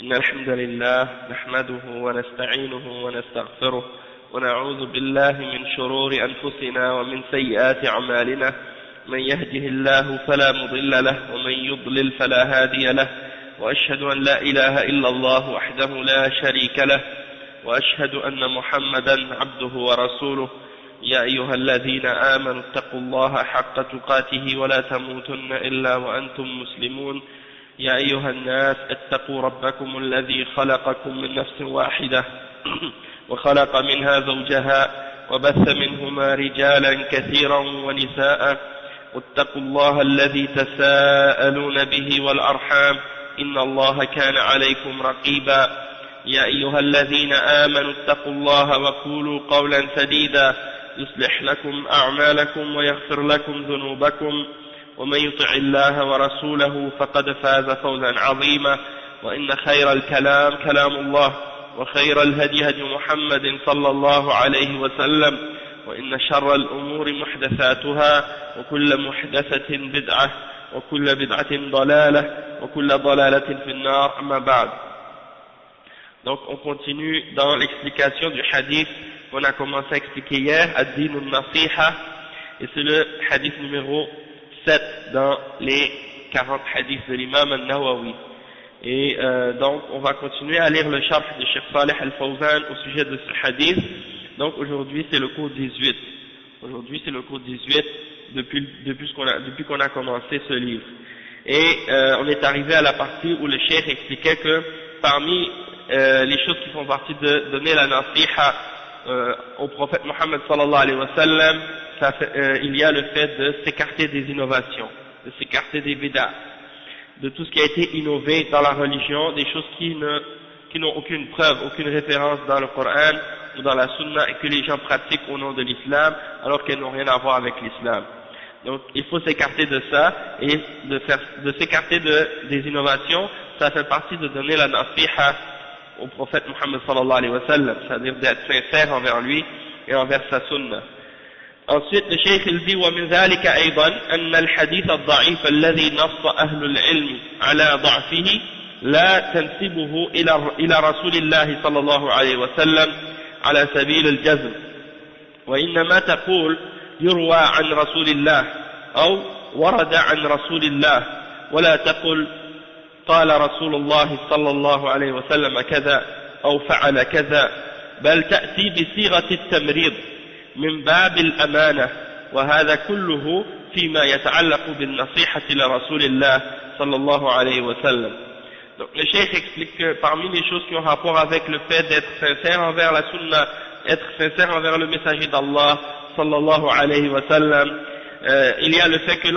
إن الحمد لله نحمده ونستعينه ونستغفره ونعوذ بالله من شرور أنفسنا ومن سيئات أعمالنا. من يهده الله فلا مضل له ومن يضلل فلا هادي له، وأشهد أن لا إله إلا الله وحده لا شريك له، وأشهد أن محمدا عبده ورسوله. يا أيها الذين آمنوا اتقوا الله حق تقاته ولا تموتن إلا وأنتم مسلمون. يا أيها الناس اتقوا ربكم الذي خلقكم من نفس واحدة وخلق منها زوجها وبث منهما رجالا كثيرا ونساء، واتقوا الله الذي تساءلون به والأرحام إن الله كان عليكم رقيبا. يا أيها الذين آمنوا اتقوا الله وقولوا قولا سديدا يصلح لكم أعمالكم ويغفر لكم ذنوبكم، ومن يطع الله ورسوله فقد فاز فوزا عظيما. وإن خير الكلام كلام الله، وخير الهدي هدي محمد صلى الله عليه وسلم، وإن شر الأمور محدثاتها، وكل محدثة بدعة، وكل بدعة ضلالة، وكل ضلالة في النار. أما بعد. Donc on continue dans l'explication du hadith qu'on a commencé à expliquer hier, Ad-Din al-Nasiha, et c'est le hadith numéro 7 dans les 40 hadiths de l'imam al-Nawawi. Et donc on va continuer à lire le chapitre de Cheikh Saleh al-Fawzan au sujet de ce hadith. Donc aujourd'hui c'est le cours 18. Aujourd'hui c'est le cours 18 depuis qu'on a commencé ce livre. Et on est arrivé à la partie où le cheikh expliquait que parmi les choses qui font partie de donner la nasiha au prophète Mohammed sallallahu alayhi wa sallam, il y a le fait de s'écarter des innovations, de s'écarter des bid'ah, de tout ce qui a été innové dans la religion, des choses qui n'ont aucune preuve, aucune référence dans le Coran ou dans la Sunna et que les gens pratiquent au nom de l'islam alors qu'elles n'ont rien à voir avec l'islam. Donc il faut s'écarter de ça, et de s'écarter des innovations, ça fait partie de donner la nasiha au prophète Mohammed sallallahu alayhi wa sallam, c'est-à-dire d'être sincère envers lui et envers sa sunna. Ensuite, le cheikh il dit ومن ذلك أيضا أن الحديث الضعيف الذي نص أهل العلم على ضعفه لا تنسبه إلى رسول الله صلى الله عليه وسلم على سبيل الجزم، وإنما تقول يروى عن رسول الله أو ورد عن رسول الله، ولا تقل قال رسول الله صلى الله عليه وسلم كذا أو فعل كذا، بل تأتي بصيغة التمريض من باب الأمانة، وهذا كله فيما يتعلق بالنصيحة لرسول الله صلى الله عليه وسلم. Donc le cheikh explique que parmi les choses qui ont rapport avec le fait d'être sincère envers la sunna, être sincère envers le messager d'Allah sallallahu alayhi wa sallam, il y a le fait que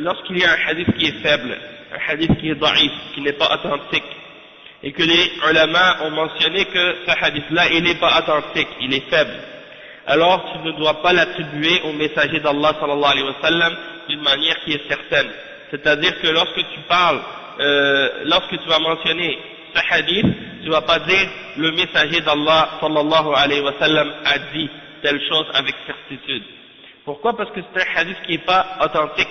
lorsqu'il y a un hadith qui est faible, un hadith qui est daïf, qui n'est pas authentique, et que les ulama ont mentionné que ce hadith-là, il n'est pas authentique, il est faible, alors tu ne dois pas l'attribuer au messager d'Allah sallallahu alayhi wa sallam d'une manière qui est certaine. C'est-à-dire que lorsque tu parles, lorsque tu vas mentionner ce hadith, tu ne vas pas dire le messager d'Allah sallallahu alayhi wa sallam a dit telle chose avec certitude. Pourquoi? Parce que c'est un hadith qui n'est pas authentique.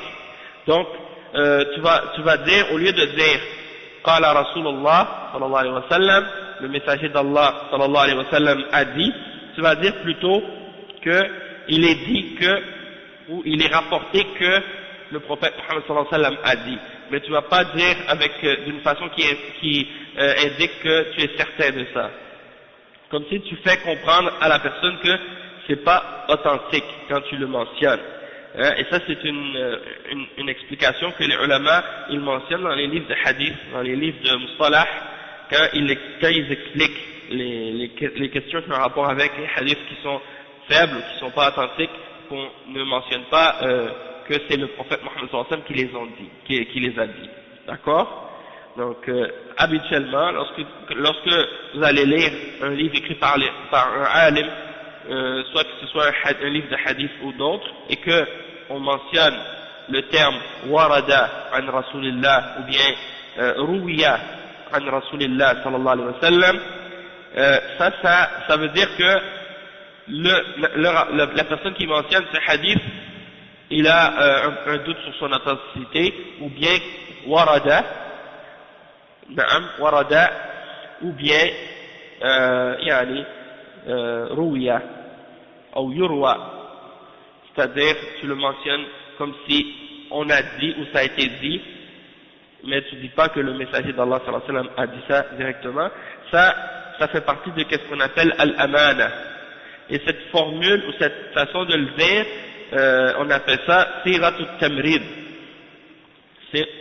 Donc tu vas dire, au lieu de dire Qala Rasulullah sallallahu alayhi wa sallam, le messager d'Allah sallallahu alayhi wa sallam a dit, tu vas dire plutôt que il est dit que, ou il est rapporté que le prophète Muhammad sallallahu alayhi wa sallam a dit. Mais tu vas pas dire d'une façon qui indique que tu es certain de ça. Comme si tu fais comprendre à la personne que c'est pas authentique quand tu le mentionnes. Et ça c'est une explication que les ulama ils mentionnent dans les livres de hadith, dans les livres de mustalah, quand ils expliquent les questions qui ont rapport avec les hadiths qui sont faibles, qui sont pas authentiques, qu'on ne mentionne pas que c'est le prophète Mohammed sallallahu alayhi wa sallam qui les a dit. D'accord? Donc habituellement, lorsque vous allez lire un livre écrit par un alim, soit que ce soit un livre de hadith ou d'autres, et que on mentionne le terme warada an rasulillah ou bien ruwiya an rasulillah sallallahu alayhi wa sallam, ça veut dire que la personne qui mentionne ce hadith, il a un doute sur son authenticité, ou bien warada, نعم ورد ou bien يعني روية ou yurwa, c'est-à-dire tu le mentionnes comme si on a dit ou ça a été dit, mais tu dis pas que le messager d'Allah sallallahu alayhi wa sallam a dit ça directement. Ça fait partie de ce qu'on appelle al-amana. Et cette formule ou cette façon de le dire, on appelle ça siratut tamrid.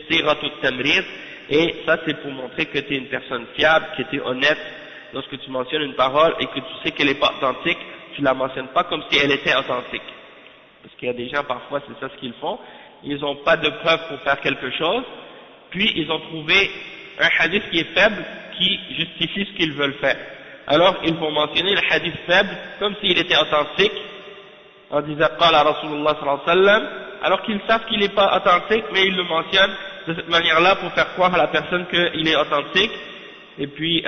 Siratut tamrid. Et ça c'est pour montrer que tu es une personne fiable, que tu es honnête. Lorsque tu mentionnes une parole et que tu sais qu'elle n'est pas authentique, tu la mentionnes pas comme si elle était authentique. Parce qu'il y a des gens parfois, c'est ça ce qu'ils font, ils n'ont pas de preuve pour faire quelque chose, puis ils ont trouvé un hadith qui est faible, qui justifie ce qu'ils veulent faire. Alors ils vont mentionner le hadith faible comme s'il était authentique, en disant qala Rasulullah sallallahu alayhi wa sallam, alors qu'ils savent qu'il n'est pas authentique, mais ils le mentionnent de cette manière-là pour faire croire à la personne qu'il est authentique, et puis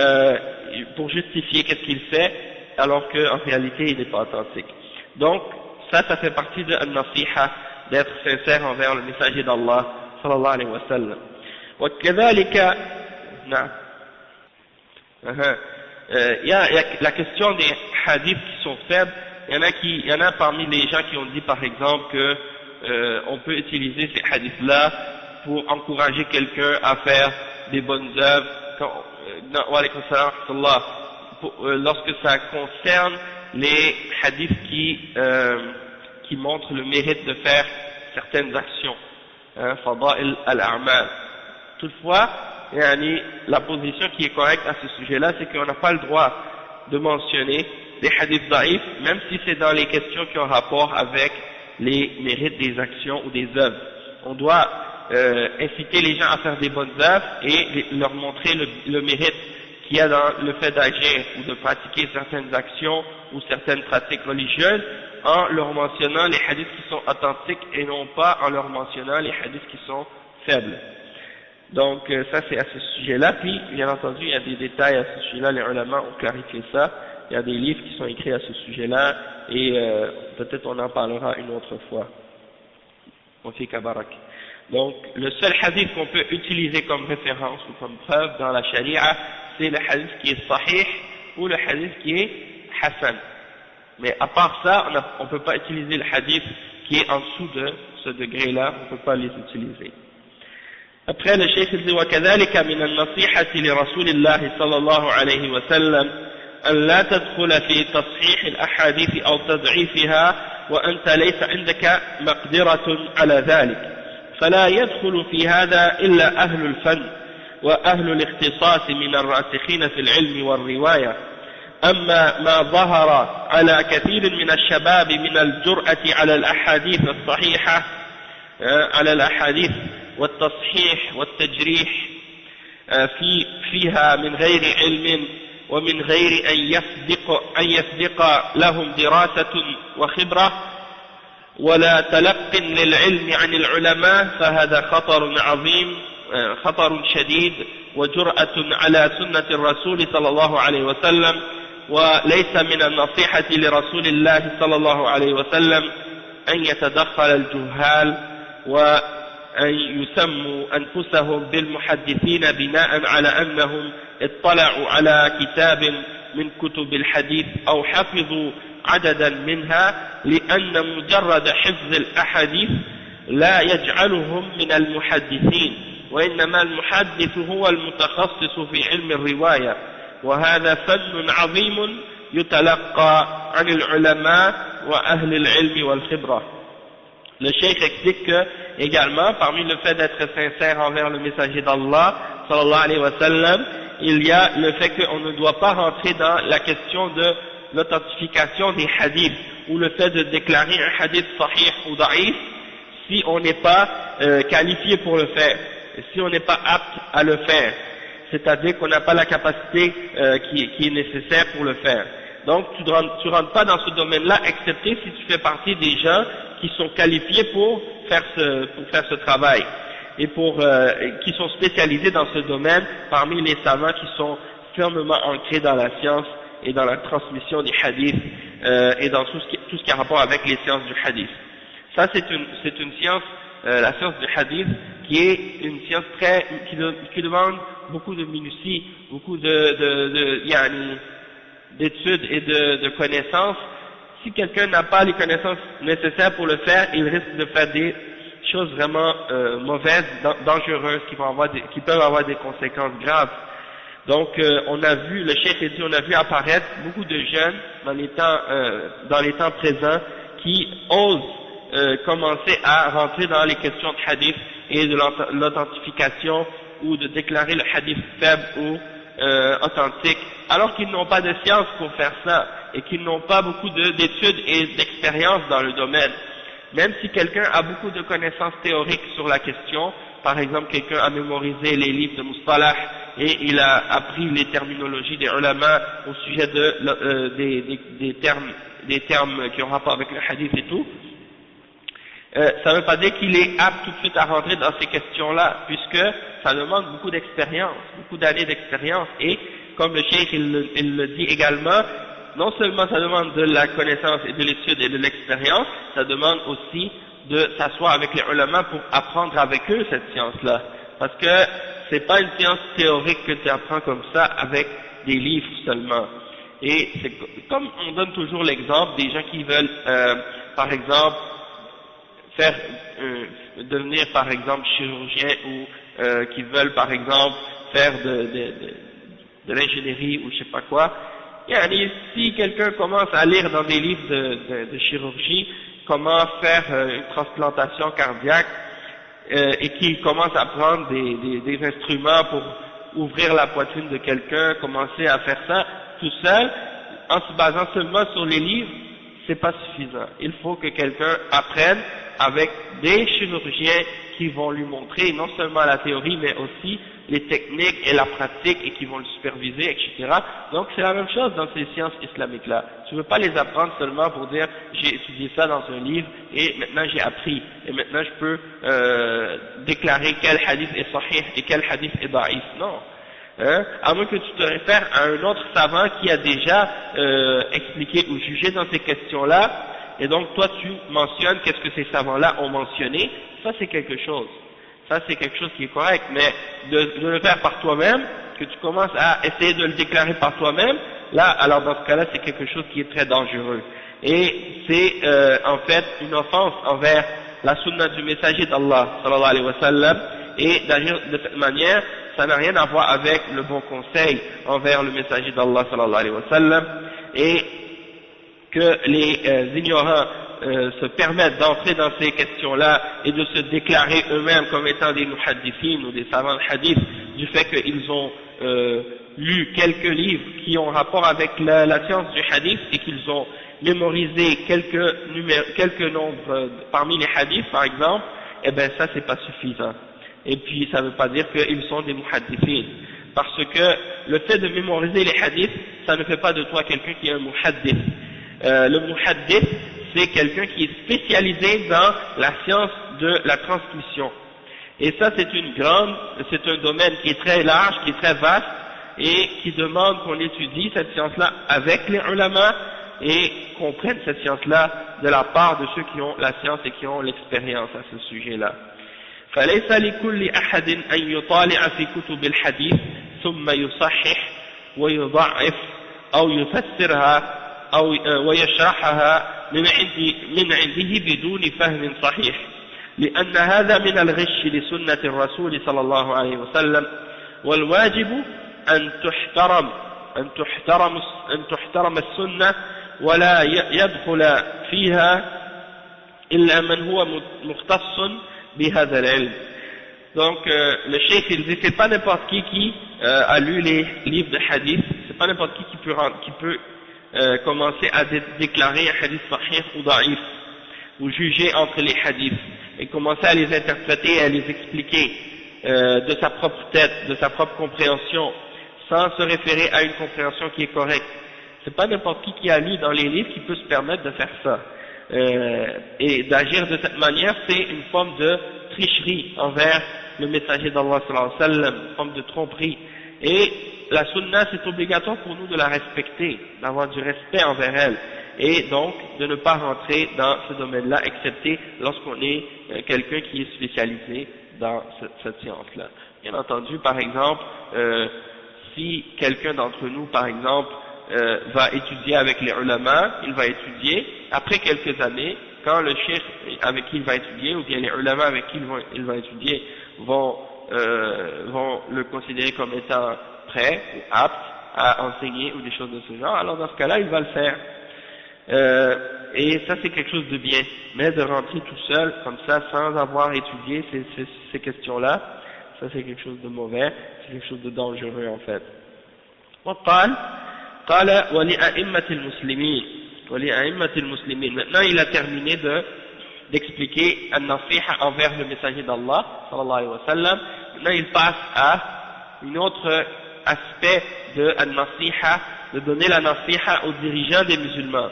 pour justifier qu'est-ce qu'il fait, alors qu'en réalité il n'est pas authentique. Donc ça fait partie de an-nasiha, d'être sincère envers le messager d'Allah sallallahu alayhi wa sallam. وكذلك نعم il y a la question des hadiths qui sont faibles. Il y en a parmi les gens qui ont dit par exemple que on peut utiliser ces hadiths-là pour encourager quelqu'un à faire des bonnes œuvres lorsque ça concerne les hadiths qui montrent le mérite de faire certaines actions, fada'il al-a'mal. Toutefois, la position qui est correcte à ce sujet-là, c'est qu'on n'a pas le droit de mentionner des hadiths daïfs, même si c'est dans les questions qui ont rapport avec les mérites des actions ou des œuvres. On doit inciter les gens à faire des bonnes œuvres et leur montrer le mérite qu'il y a dans le fait d'agir ou de pratiquer certaines actions ou certaines pratiques religieuses, en leur mentionnant les hadiths qui sont authentiques et non pas en leur mentionnant les hadiths qui sont faibles. Donc ça c'est à ce sujet-là. Puis bien entendu il y a des détails à ce sujet-là, les ulama ont clarifié ça. Il y a des livres qui sont écrits à ce sujet-là et peut-être on en parlera une autre fois. Donc le seul hadith qu'on peut utiliser comme référence ou comme preuve dans la charia, c'est le hadith qui est sahih ou le hadith qui est hasan. Mais à part ça, on ne peut pas utiliser le hadith qui est en dessous de ce degré-là, on ne peut pas les utiliser. Après le cheikh dit وكذلك من النصيحة لرسول الله صلى الله عليه وسلم أن لا تدخل في تصحيح الأحاديث أو تضعيفها وأنت ليس عندك مقدرة على ذلك، فلا يدخل في هذا إلا أهل الفن وأهل الاختصاص من الراسخين في العلم والرواية. أما ما ظهر على كثير من الشباب من الجرأة على الأحاديث الصحيحة على الأحاديث والتصحيح والتجريح فيها من غير علم ومن غير أن يسبق لهم دراسة وخبرة ولا تلق للعلم عن العلماء، فهذا خطر عظيم، خطر شديد وجرأة على سنة الرسول صلى الله عليه وسلم، وليس من النصيحة لرسول الله صلى الله عليه وسلم أن يتدخل الجهال وأن يسموا أنفسهم بالمحدثين بناء على أنهم اطلعوا على كتاب من كتب الحديث أو حفظوا عددا منها، لأن مجرد حفظ الأحاديث لا يجعلهم من المحدثين، وإنما المحدث هو المتخصص في علم الرواية، وهذا فن عظيم يتلقى عن العلماء وأهل العلم والخبرة. Le cheikh explique que, également, parmi le fait d'être sincère envers le messager d'Allah, sallallahu alayhi wa sallam, il y a le fait qu'on ne doit pas rentrer dans la question de l'authentification des hadiths, ou le fait de déclarer un hadith sahih ou da'if, si on n'est pas qualifié pour le faire, si on n'est pas apte à le faire, c'est-à-dire qu'on n'a pas la capacité qui est nécessaire pour le faire. Donc tu rentres pas dans ce domaine-là, excepté si tu fais partie des gens qui sont qualifiés pour faire ce travail, et qui sont spécialisés dans ce domaine parmi les savants qui sont fermement ancrés dans la science et dans la transmission des hadiths et dans tout ce qui a rapport avec les sciences du hadith. Ça c'est une science, la science du hadith, qui est une science qui demande beaucoup de minutie, beaucoup d'études et de connaissances. Si quelqu'un n'a pas les connaissances nécessaires pour le faire, il risque de faire des choses vraiment mauvaises, dangereuses, qui peuvent avoir des conséquences graves. Donc, on a vu, le cheikh dit, on a vu apparaître beaucoup de jeunes dans les temps présents qui osent commencer à rentrer dans les questions de hadith et de l'authentification ou de déclarer le hadith faible ou authentique, alors qu'ils n'ont pas de science pour faire ça et qu'ils n'ont pas beaucoup d'études et d'expérience dans le domaine. Même si quelqu'un a beaucoup de connaissances théoriques sur la question, par exemple quelqu'un a mémorisé les livres de Mustalah et il a appris les terminologies des ulama au sujet des termes qui ont rapport avec le hadith et tout, ça ne veut pas dire qu'il est apte tout de suite à rentrer dans ces questions-là, puisque ça demande beaucoup d'expérience, beaucoup d'années d'expérience, et comme le cheikh il le dit également, non seulement ça demande de la connaissance et de l'étude et de l'expérience, ça demande aussi de s'asseoir avec les ulama pour apprendre avec eux cette science-là, parce que c'est pas une science théorique que tu apprends comme ça avec des livres seulement. Et c'est comme on donne toujours l'exemple des gens qui veulent, par exemple, devenir par exemple chirurgien ou qui veulent par exemple faire de l'ingénierie ou je sais pas quoi. Et si quelqu'un commence à lire dans des livres de chirurgie comment faire une transplantation cardiaque et qu'il commence à prendre des instruments pour ouvrir la poitrine de quelqu'un, commencer à faire ça tout seul, en se basant seulement sur les livres, c'est pas suffisant. Il faut que quelqu'un apprenne avec des chirurgiens qui vont lui montrer non seulement la théorie mais aussi les techniques et la pratique et qui vont le superviser, etc. Donc c'est la même chose dans ces sciences islamiques-là. Tu ne veux pas les apprendre seulement pour dire j'ai étudié ça dans un livre et maintenant j'ai appris et maintenant je peux déclarer quel hadith est sahih et quel hadith est da'if. Non. À moins que tu te réfères à un autre savant qui a déjà expliqué ou jugé dans ces questions-là, et donc toi tu mentionnes qu'est-ce que ces savants-là ont mentionné, ça c'est quelque chose. Ça c'est quelque chose qui est correct, mais de le faire par toi-même, que tu commences à essayer de le déclarer par toi-même, là, alors dans ce cas-là c'est quelque chose qui est très dangereux. Et c'est en fait une offense envers la sunna du messager d'Allah, sallallahu alayhi wa sallam, et d'agir de cette manière, ça n'a rien à voir avec le bon conseil envers le messager d'Allah, sallallahu alayhi wa sallam, et que les ignorants se permettent d'entrer dans ces questions-là et de se déclarer eux-mêmes comme étant des muhaddithines ou des savants de hadith du fait qu'ils ont lu quelques livres qui ont rapport avec la science du hadith et qu'ils ont mémorisé quelques nombres parmi les hadiths par exemple, eh bien ça c'est pas suffisant. Et puis ça ne veut pas dire qu'ils sont des muhaddithines, parce que le fait de mémoriser les hadiths, ça ne fait pas de toi quelqu'un qui est un muhaddith. Le muhaddith, c'est quelqu'un qui est spécialisé dans la science de la transmission. Et ça, c'est un domaine qui est très large, qui est très vaste, et qui demande qu'on étudie cette science-là avec les ulama, et qu'on prenne cette science-là de la part de ceux qui ont la science et qui ont l'expérience à ce sujet-là. فليس لكل أحد أن يطالع في كتب الحديث ثم يصحح ويضعف أو يفسرها أو ويشرحها من عنده بدون فهم صحيح، لأن هذا من الغش لسنة الرسول صلى الله عليه وسلم، والواجب أن تحترم السنة ولا يدخل فيها إلا من هو مختص بهذا العلم. Donc le cheikh il dit c'est pas n'importe qui a lu les livres de hadith, c'est pas n'importe qui peut commencer à déclarer un hadith sahih ou da'if, ou juger entre les hadiths, et commencer à les interpréter et à les expliquer de sa propre tête, de sa propre compréhension, sans se référer à une compréhension qui est correcte. C'est pas n'importe qui a lu dans les livres qui peut se permettre de faire ça. Et d'agir de cette manière, c'est une forme de tricherie envers le messager d'Allah sallallahu alayhi wa sallam, une forme de tromperie. Et la sunna, c'est obligatoire pour nous de la respecter, d'avoir du respect envers elle, et donc de ne pas rentrer dans ce domaine-là, excepté lorsqu'on est quelqu'un qui est spécialisé dans cette science-là. Bien entendu, par exemple, si quelqu'un d'entre nous, par exemple, va étudier avec les ulama, il va étudier, après quelques années, quand le cheikh avec qui il va étudier, ou bien les ulama avec qui il va étudier, vont le considérer comme étant prêt ou apte à enseigner ou des choses de ce genre, alors dans ce cas-là, il va le faire. Et ça c'est quelque chose de bien, mais de rentrer tout seul, comme ça, sans avoir étudié ces questions-là, ça c'est quelque chose de mauvais, c'est quelque chose de dangereux en fait. قال ولأئمة المسلمين. Maintenant il a terminé d'expliquer an-nasiha envers le messager d'Allah sallallahu alayhi wa sallam. Maintenant il passe à un autre aspect de an-nasiha, de donner la nasiha aux dirigeants des musulmans.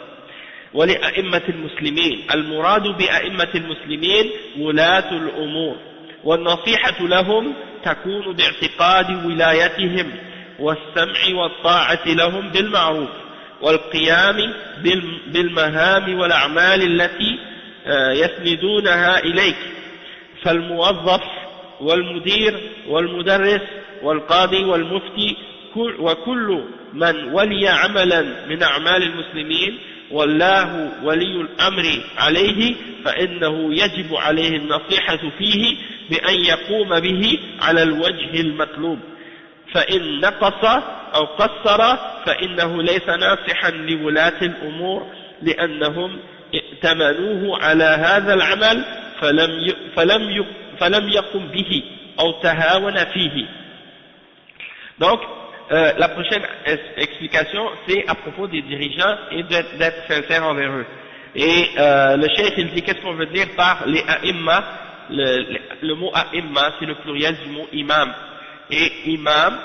ولأئمة المسلمين المراد بأئمة المسلمين ولاة الأمور والنصيحة لهم تكون باعتقاد ولايتهم والسمع والطاعة لهم بالمعروف والقيام بالمهام والأعمال التي يسندونها إليك فالموظف والمدير والمدرس والقاضي والمفتي وكل من ولي عملا من أعمال المسلمين والله ولي الأمر عليه فإنه يجب عليه النصيحة فيه بأن يقوم به على الوجه المطلوب فإن نقص أو قصر فإنه ليس ناصحا لولاة الأمور لأنهم ائتمنوه على هذا العمل فلم يقم به أو تهاون فيه. Donc, la prochaine explication, c'est à propos des dirigeants et d'être sincère envers eux. Et le cheikh, il dit qu'est-ce qu'on veut dire par les a'imma. Le mot a'imma, c'est le pluriel du mot imam. Et imam,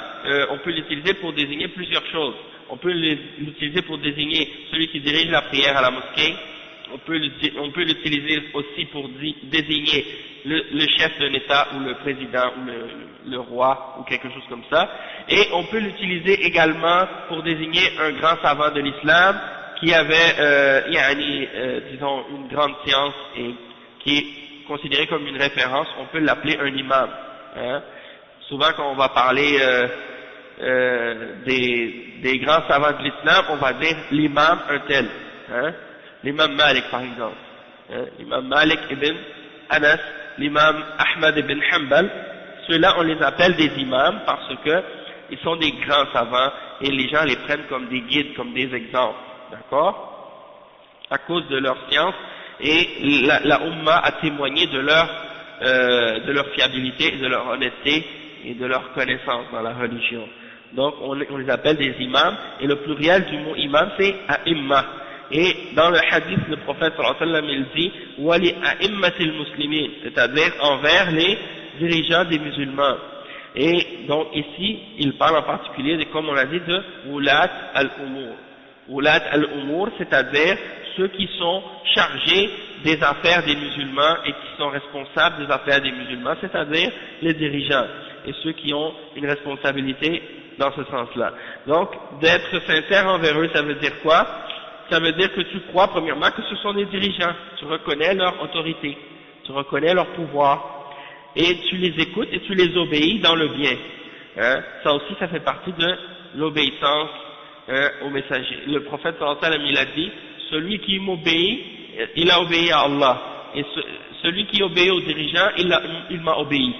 on peut l'utiliser pour désigner plusieurs choses. On peut l'utiliser pour désigner celui qui dirige la prière à la mosquée. On peut l'utiliser aussi pour désigner le chef d'un État ou le président ou le roi ou quelque chose comme ça. Et on peut l'utiliser également pour désigner un grand savant de l'islam qui avait, disons, une grande science et qui est considéré comme une référence. On peut l'appeler un imam. Hein. Souvent quand on va parler des grands savants de l'islam, on va dire l'imam un tel. Hein. L'imam Malik par exemple, l'imam Malik ibn Anas, l'imam Ahmad ibn Hanbal, ceux-là on les appelle des imams parce que ils sont des grands savants et les gens les prennent comme des guides, comme des exemples, d'accord, à cause de leur science et la Ummah a témoigné de leur fiabilité, de leur honnêteté et de leur connaissance dans la religion. Donc on les appelle des imams et le pluriel du mot imam c'est a'imma. Et dans le hadith, le prophète sallallahu alayhi wa sallam, il dit « Wali a'immatil muslimin », c'est-à-dire envers les dirigeants des musulmans. Et donc ici, il parle en particulier, comme on l'a dit, de « Wulat al-umur ». Wulat al-umur, c'est-à-dire ceux qui sont chargés des affaires des musulmans et qui sont responsables des affaires des musulmans, c'est-à-dire les dirigeants et ceux qui ont une responsabilité dans ce sens-là. Donc, d'être sincère envers eux, ça veut dire quoi? Ça veut dire que tu crois premièrement que ce sont des dirigeants, tu reconnais leur autorité, tu reconnais leur pouvoir, et tu les écoutes et tu les obéis dans le bien. Hein? Ça aussi, ça fait partie de l'obéissance au messager. Le prophète sallallahu alayhi wa sallam, il a dit, celui qui m'obéit, il a obéi à Allah, et celui qui obéit aux dirigeants, il m'a obéi.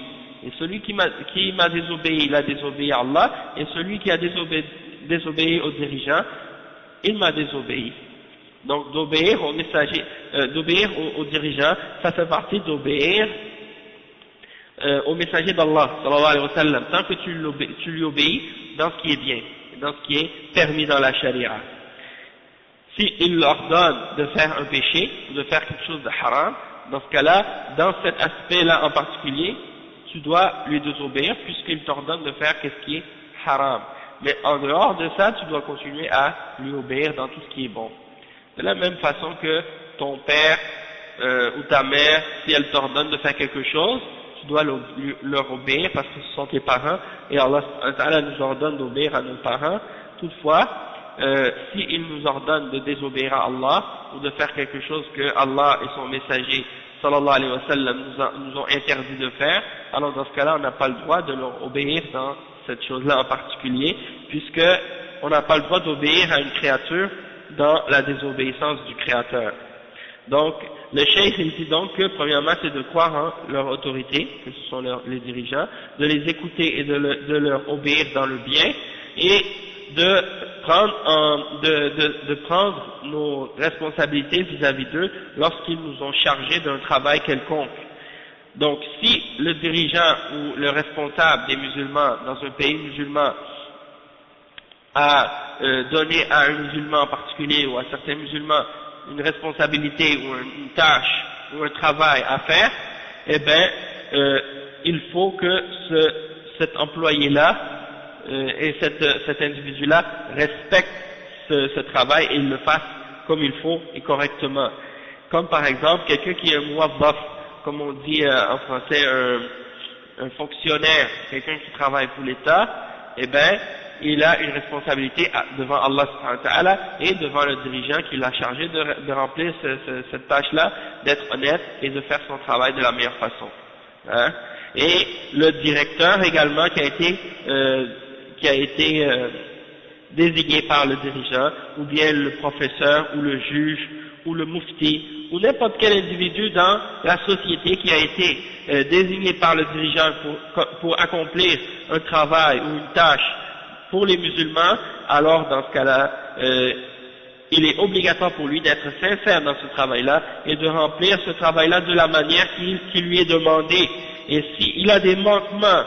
Et celui qui m'a désobéi, il a désobéi à Allah, et celui qui a désobéi aux dirigeants, il m'a désobéi. Donc d'obéir aux messagers, d'obéir aux dirigeants, ça fait partie d'obéir au messager d'Allah, sallallahu alayhi wa sallam, tant que tu lui obéis dans ce qui est bien, dans ce qui est permis dans la charia. Si il leur donne de faire un péché, ou de faire quelque chose de haram, dans ce cas-là, dans cet aspect-là en particulier, tu dois lui désobéir puisqu'il t'ordonne de faire ce qui est haram. Mais en dehors de ça, tu dois continuer à lui obéir dans tout ce qui est bon. De la même façon que ton père ou ta mère, si elle t'ordonne de faire quelque chose, tu dois leur obéir parce que ce sont tes parents, et Allah nous ordonne d'obéir à nos parents. Toutefois, s'il nous ordonne de désobéir à Allah, ou de faire quelque chose que Allah et son messager sallallahu alayhi wa sallam nous ont interdit de faire, alors dans ce cas-là, on n'a pas le droit de leur obéir dans cette chose-là en particulier, puisque on n'a pas le droit d'obéir à une créature dans la désobéissance du Créateur. Donc, le cheikh il dit donc que, premièrement, c'est de croire en leur autorité, que ce sont les dirigeants, de les écouter et de leur obéir dans le bien, et de prendre nos responsabilités vis-à-vis d'eux lorsqu'ils nous ont chargés d'un travail quelconque. Donc, si le dirigeant ou le responsable des musulmans dans un pays musulman a donné à un musulman en particulier ou à certains musulmans une responsabilité ou une tâche ou un travail à faire, eh bien, il faut que cet employé-là et cet individu-là respecte ce travail et il le fasse comme il faut et correctement. Comme par exemple, quelqu'un qui est un muwazzaf, comme on dit en français, un fonctionnaire, quelqu'un qui travaille pour l'État, eh bien, il a une responsabilité devant Allah subhanahu wa ta'ala et devant le dirigeant qui l'a chargé de remplir cette tâche-là, d'être honnête et de faire son travail de la meilleure façon. Hein? Et le directeur également qui a été désigné par le dirigeant, ou bien le professeur, ou le juge, ou le mufti, ou n'importe quel individu dans la société qui a été désigné par le dirigeant pour accomplir un travail ou une tâche pour les musulmans, alors dans ce cas-là, il est obligatoire pour lui d'être sincère dans ce travail-là et de remplir ce travail-là de la manière qui lui est demandée. Et s'il a des manquements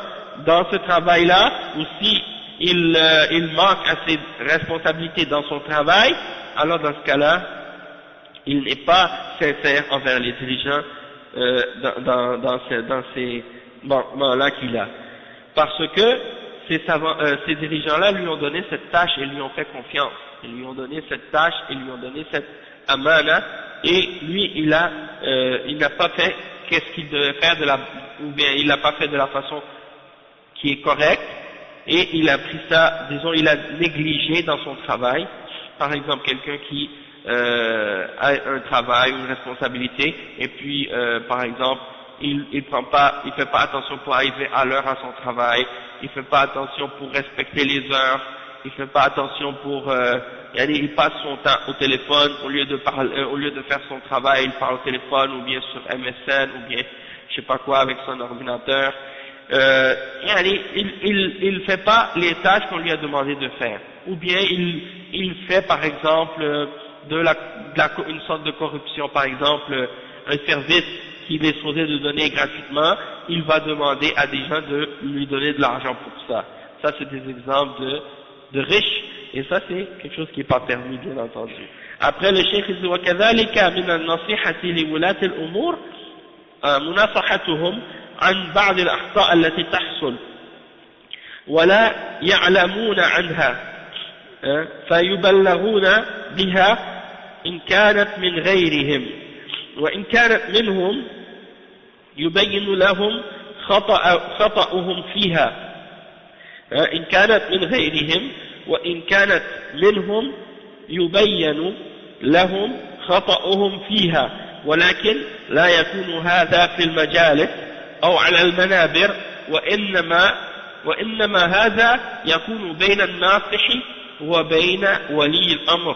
dans ce travail-là, ou si il manque à ses responsabilités dans son travail, alors dans ce cas-là, il n'est pas sincère envers les dirigeants dans ces manquements-là qu'il a. Parce que ces dirigeants-là lui ont donné cette tâche et lui ont fait confiance. Ils lui ont donné cette tâche, ils lui ont donné cette amana, et lui, il n'a pas fait qu'est-ce qu'il devait faire ou bien il l'a pas fait de la façon qui est correcte, et il a pris ça, disons, il a négligé dans son travail. Par exemple, quelqu'un qui a un travail, une responsabilité, et puis, par exemple, il fait pas attention pour arriver à l'heure à son travail, il fait pas attention pour respecter les heures, il fait pas attention pour, il passe son temps au téléphone au lieu de faire son travail, il parle au téléphone ou bien sur MSN ou bien je sais pas quoi avec son ordinateur. Il fait pas les tâches qu'on lui a demandé de faire, ou bien il fait par exemple une sorte de corruption, par exemple un service qu'il est supposé de donner gratuitement, il va demander à des gens de lui donner de l'argent pour ça. Ça c'est des exemples de riches, et ça c'est quelque chose qui n'est pas permis, bien entendu. Après le cheikh dit وكذلك من النصيحة لولاة الأمور مناصحتهم عن بعض الأخطاء التي تحصل ولا يعلمون عنها فيبلغون بها إن كانت من غيرهم وإن كانت منهم يبين لهم خطأهم فيها إن كانت من غيرهم وإن كانت منهم يبين لهم خطأهم فيها ولكن لا يكون هذا في المجالس أو على المنابر وإنما هذا يكون بين الناصح وبين ولي الأمر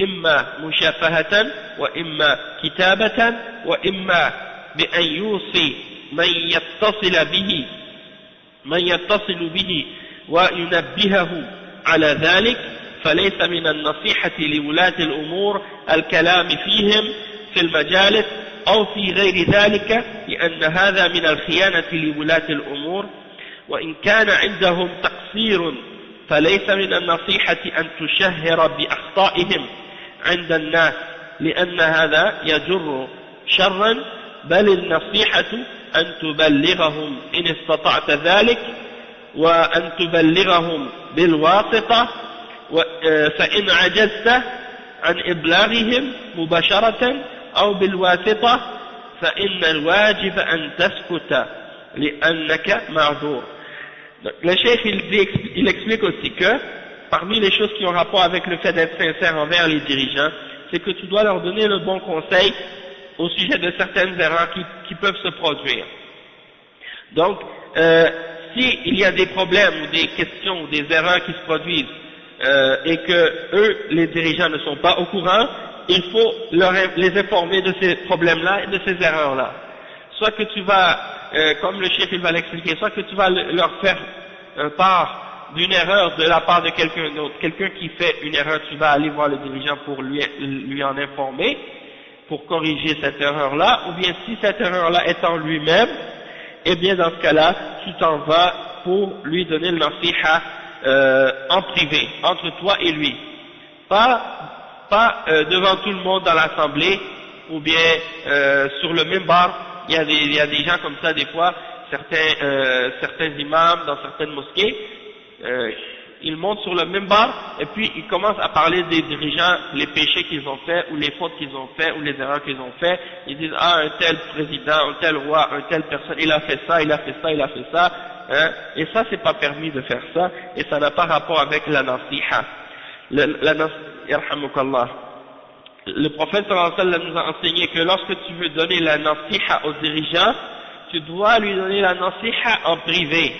إما مشافهة وإما كتابة وإما بأن يوصي من يتصل به وينبهه على ذلك فليس من النصيحة لولاة الأمور الكلام فيهم في المجالس أو في غير ذلك لأن هذا من الخيانة لولاة الأمور وإن كان عندهم تقصير فليس من النصيحة أن تشهر بأخطائهم عند الناس لأن هذا يجر شرا بل النصيحة أن تبلغهم إن استطعت ذلك وأن تبلغهم بالواسطة فإن عجزت عن إبلاغهم مباشرة أو بالواسطة فإن الواجب أن تسكت لأنك معذور. Le cheikh il explique aussi que parmi les choses qui ont rapport avec le fait d'être sincère envers les dirigeants, c'est que tu dois leur donner le bon conseil au sujet de certaines erreurs qui peuvent se produire. Donc, s'il y a des problèmes ou des questions ou des erreurs qui se produisent et que eux, les dirigeants, ne sont pas au courant, il faut les informer de ces problèmes-là et de ces erreurs-là. Soit que tu vas, comme le chef il va l'expliquer, soit que tu vas leur faire part d'une erreur de la part de quelqu'un d'autre. Quelqu'un qui fait une erreur, tu vas aller voir le dirigeant pour lui en informer, pour corriger cette erreur-là, ou bien si cette erreur-là est en lui-même, eh bien dans ce cas-là, tu t'en vas pour lui donner le nasiha en privé, entre toi et lui. Pas devant tout le monde dans l'assemblée, ou bien sur le minbar. Il y a des gens comme ça des fois, certains imams dans certaines mosquées, ils montent sur le minbar et puis ils commencent à parler des dirigeants, les péchés qu'ils ont faits ou les fautes qu'ils ont fait ou les erreurs qu'ils ont fait. Ils disent un tel président, un tel roi, un tel personne, il a fait ça, il a fait ça, il a fait ça, hein, et ça c'est pas permis de faire ça et ça n'a pas rapport avec la nasiha. Yarhamukallah. Le prophète sallallahu alayhi wa sallam nous a enseigné que lorsque tu veux donner la nasiha aux dirigeants, tu dois lui donner la nasiha en privé,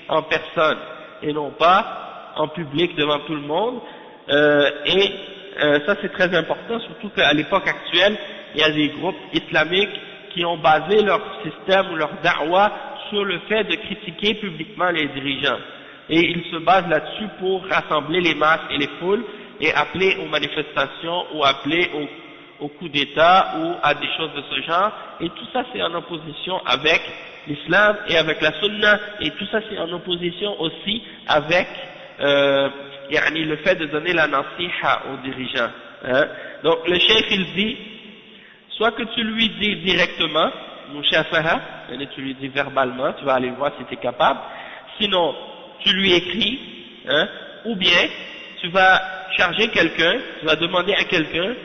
en personne, et non pas en public devant tout le monde. Ça c'est très important, surtout qu'à l'époque actuelle, il y a des groupes islamiques qui ont basé leur système ou leur da'wa sur le fait de critiquer publiquement les dirigeants. Et ils se basent là-dessus pour rassembler les masses et les foules et appeler aux manifestations ou appeler au coup d'État ou à des choses de ce genre. Et tout ça c'est en opposition avec l'islam et avec la sunna, et tout ça c'est en opposition aussi avec le fait de donner la nasiha aux dirigeants. Hein. Donc le cheikh il dit, soit que tu lui dis directement, mushafaha, tu lui dis verbalement, tu vas aller voir si tu es capable, sinon tu lui écris, hein, ou bien tu vas charger quelqu'un, tu vas demander à quelqu'un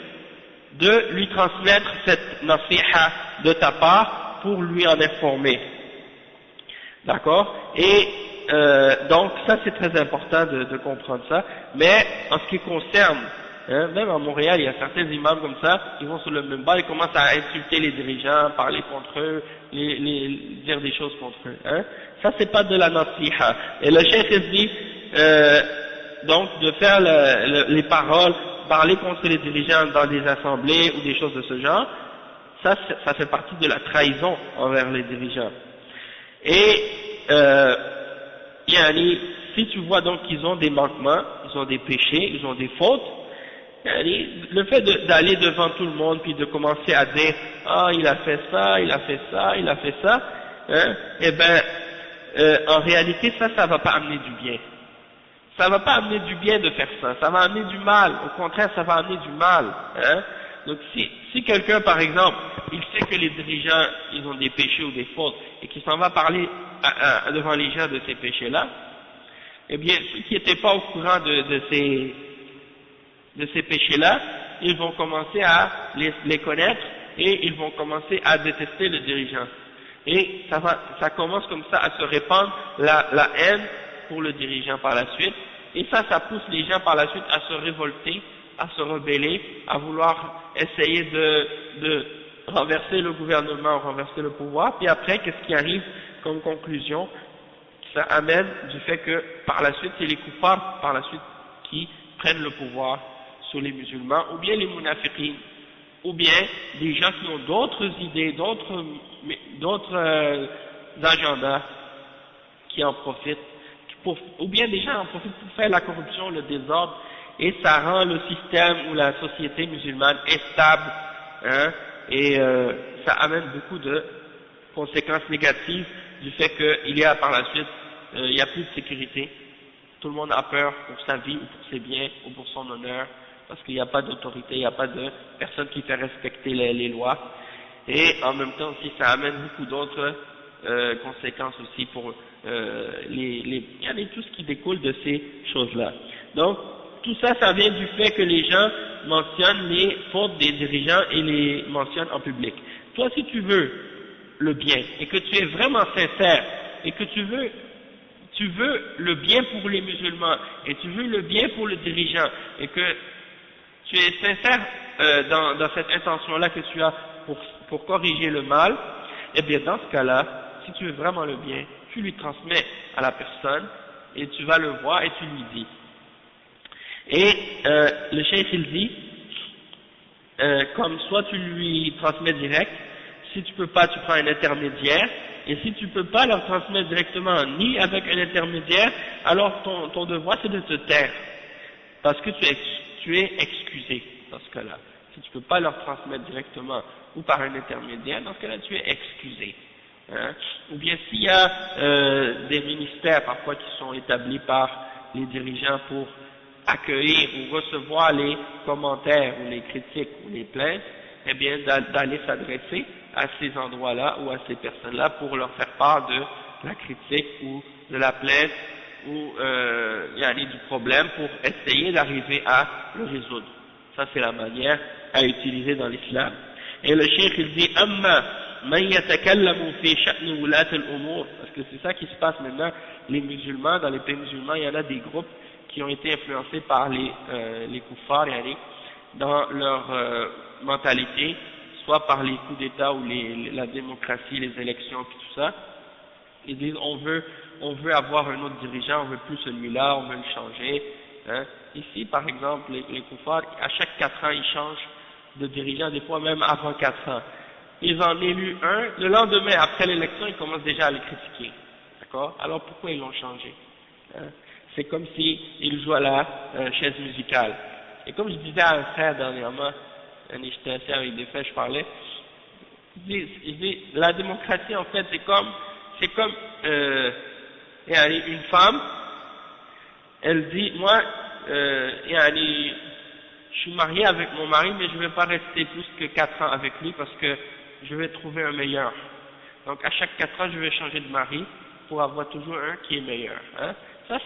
de lui transmettre cette nasiha de ta part pour lui en informer. D'accord? Et donc ça c'est très important de comprendre ça, mais en ce qui concerne, hein, même à Montréal, il y a certains imams comme ça, ils vont sur le minbar, ils commencent à insulter les dirigeants, parler contre eux, dire des choses contre eux. Hein. Ça c'est pas de la nasiha. Et le cheikh dit, donc de faire les paroles, parler contre les dirigeants dans des assemblées ou des choses de ce genre, ça fait partie de la trahison envers les dirigeants. Et si tu vois donc qu'ils ont des manquements, ils ont des péchés, ils ont des fautes, le fait d'aller devant tout le monde puis de commencer à dire ah il a fait ça, il a fait ça, il a fait ça, hein, eh ben en réalité ça va pas amener du bien. Ça va pas amener du bien de faire ça, ça va amener du mal, au contraire ça va amener du mal. Hein. Donc si quelqu'un par exemple, il sait que les dirigeants ils ont des péchés ou des fautes et qu'il s'en va parler devant les gens de ces péchés-là, eh bien ceux qui n'étaient pas au courant de ces péchés-là, ils vont commencer à les connaître et ils vont commencer à détester le dirigeant. Et ça commence comme ça à se répandre la haine pour le dirigeant par la suite, et ça pousse les gens par la suite à se révolter, à se rebeller, à vouloir essayer de renverser le gouvernement, renverser le pouvoir, puis après qu'est-ce qui arrive comme conclusion? Ça amène du fait que par la suite c'est les kuffars par la suite qui prennent le pouvoir sur les musulmans, ou bien les munafiqines, ou bien des gens qui ont d'autres idées, d'autres agendas qui en profitent, ou bien des gens en profitent pour faire la corruption, le désordre, et ça rend le système ou la société musulmane instable, hein, et ça amène beaucoup de conséquences négatives du fait qu'il y a par la suite, il n'y a plus de sécurité, tout le monde a peur pour sa vie ou pour ses biens ou pour son honneur, parce qu'il n'y a pas d'autorité, il n'y a pas de personne qui fait respecter les lois, et en même temps aussi ça amène beaucoup d'autres conséquences aussi pour tout ce qui découle de ces choses-là. Donc tout ça, ça vient du fait que les gens mentionnent les fautes des dirigeants et les mentionnent en public. Toi, si tu veux le bien et que tu es vraiment sincère et que tu veux le bien pour les musulmans et tu veux le bien pour le dirigeant et que tu es sincère dans cette intention-là que tu as pour corriger le mal, eh bien dans ce cas-là, si tu veux vraiment le bien, tu lui transmets à la personne et tu vas le voir et tu lui dis. Et le cheikh il dit, comme soit tu lui transmets direct, si tu peux pas, tu prends un intermédiaire, et si tu peux pas leur transmettre directement ni avec un intermédiaire, alors ton devoir c'est de te taire, parce que tu es excusé dans ce cas-là. Si tu peux pas leur transmettre directement ou par un intermédiaire, dans ce cas-là tu es excusé. Hein? Ou bien s'il y a des ministères parfois qui sont établis par les dirigeants pour accueillir ou recevoir les commentaires ou les critiques ou les plaintes, eh bien d'aller s'adresser à ces endroits-là ou à ces personnes-là pour leur faire part de la critique ou de la plainte ou du problème pour essayer d'arriver à le résoudre. Ça c'est la manière à utiliser dans l'islam. Et le cheikh il dit amma man yatakallamu fi sha'n wulat al-umur, parce que c'est ça qui se passe maintenant. Les musulmans, dans les pays musulmans, il y en a des groupes qui ont été influencés par les kuffars dans leur mentalité, soit par les coups d'État ou la démocratie, les élections et tout ça. Ils disent on veut avoir un autre dirigeant, on veut plus celui-là, on veut le changer. Hein. Ici, par exemple, les kuffars, à chaque 4 ans, ils changent de dirigeant, des fois même avant 4 ans. Ils en élu un, le lendemain, après l'élection, ils commencent déjà à les critiquer. D'accord? Alors pourquoi ils l'ont changé? Hein? C'est comme si ils jouent à la chaise musicale. Et comme je disais à un frère dernièrement, j'étais assis avec des frères, je parlais, je dis, la démocratie en fait c'est comme une femme, elle dit, moi, je suis marié avec mon mari, mais je ne vais pas rester plus que 4 ans avec lui parce que je vais trouver un meilleur. Donc à chaque 4 ans, je vais changer de mari pour avoir toujours un qui est meilleur. Hein. Ça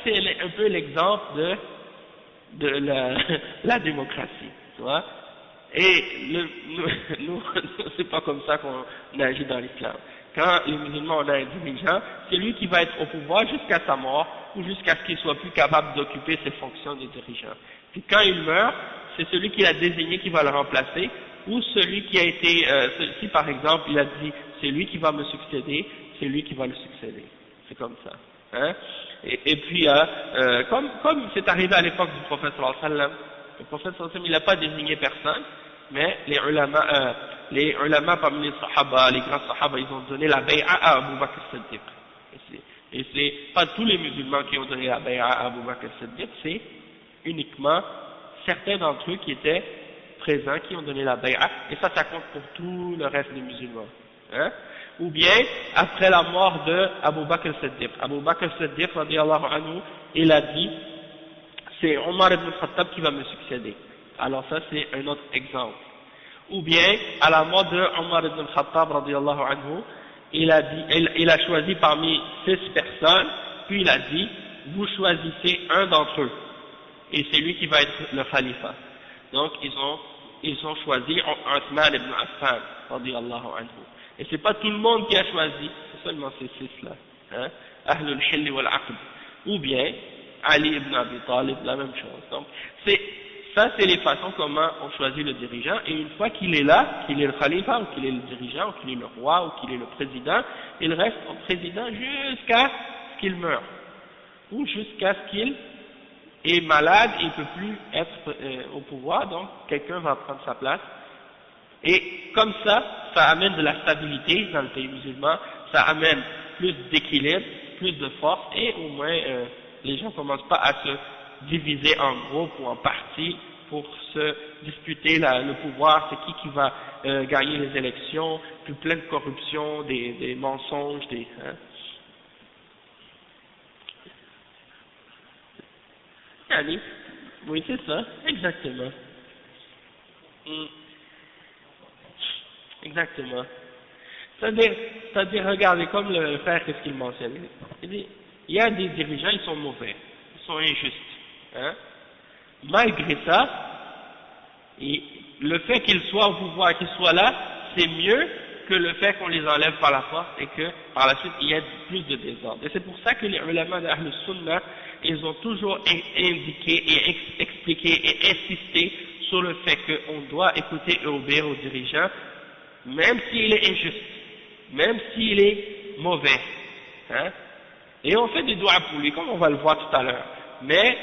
c'est un peu l'exemple de la démocratie, tu vois. Et nous c'est pas comme ça qu'on agit dans l'islam. Quand les musulmans ont un dirigeant, c'est lui qui va être au pouvoir jusqu'à sa mort ou jusqu'à ce qu'il soit plus capable d'occuper ses fonctions de dirigeant. Puis quand il meurt, c'est celui qui l'a désigné qui va le remplacer, ou celui qui a été, si par exemple il a dit c'est lui qui va me succéder, c'est lui qui va le succéder. C'est comme ça. Hein? Et puis, comme c'est arrivé à l'époque du prophète sallallahu alayhi wa sallam, le prophète sallallahu alayhi wa sallam, il n'a pas désigné personne, mais les ulama parmi les sahaba, les grands sahaba, ils ont donné la bay'a à Abu Bakr as-Siddiq. Et c'est pas tous les musulmans qui ont donné la bay'a à Abu Bakr as-Siddiq, c'est uniquement certains d'entre eux qui étaient présents qui ont donné la bay'a, et ça compte pour tout le reste des musulmans. Hein? Ou bien, après la mort de Abu Bakr as-Siddiq. Abu Bakr as-Siddiq, radiyallahu anhu, il a dit, c'est Omar ibn Khattab qui va me succéder. Alors ça, c'est un autre exemple. Ou bien, à la mort de Omar ibn Khattab, radiyallahu anhu, il a choisi parmi 6 personnes, puis il a dit, vous choisissez un d'entre eux, et c'est lui qui va être le khalifa. Donc, ils ont choisi Uthman ibn Affan, radiyallahu anhu. Et c'est pas tout le monde qui a choisi, c'est seulement ces 6-là. Hein? Ahlul Hilli wal Aqd. Ou bien, Ali ibn Abi Talib, la même chose. Donc, ça c'est les façons comment on choisit le dirigeant, et une fois qu'il est là, qu'il est le khalifa, ou qu'il est le dirigeant, ou qu'il est le roi, ou qu'il est le président, il reste en président jusqu'à ce qu'il meure. Ou jusqu'à ce qu'il est malade, et il ne peut plus être au pouvoir, donc quelqu'un va prendre sa place. Et comme ça amène de la stabilité dans le pays musulman, ça amène plus d'équilibre, plus de force, et au moins les gens ne commencent pas à se diviser en groupes ou en partis pour se disputer le pouvoir, c'est qui va gagner les élections, puis plein de corruption, des mensonges, Oui, c'est ça, exactement. Exactement. C'est-à-dire, regardez, comme le frère, qu'est-ce qu'il mentionne. Il dit, il y a des dirigeants, ils sont mauvais, ils sont injustes. Hein? Malgré ça, le fait qu'ils soient au pouvoir, qu'ils soient là, c'est mieux que le fait qu'on les enlève par la force et que par la suite il y ait plus de désordre. Et c'est pour ça que les ulama d'Ahl Sunnah, ils ont toujours indiqué et expliqué et insisté sur le fait qu'on doit écouter et obéir aux dirigeants, même s'il est injuste, même s'il est mauvais, hein, et on fait des doigts pour lui, comme on va le voir tout à l'heure, mais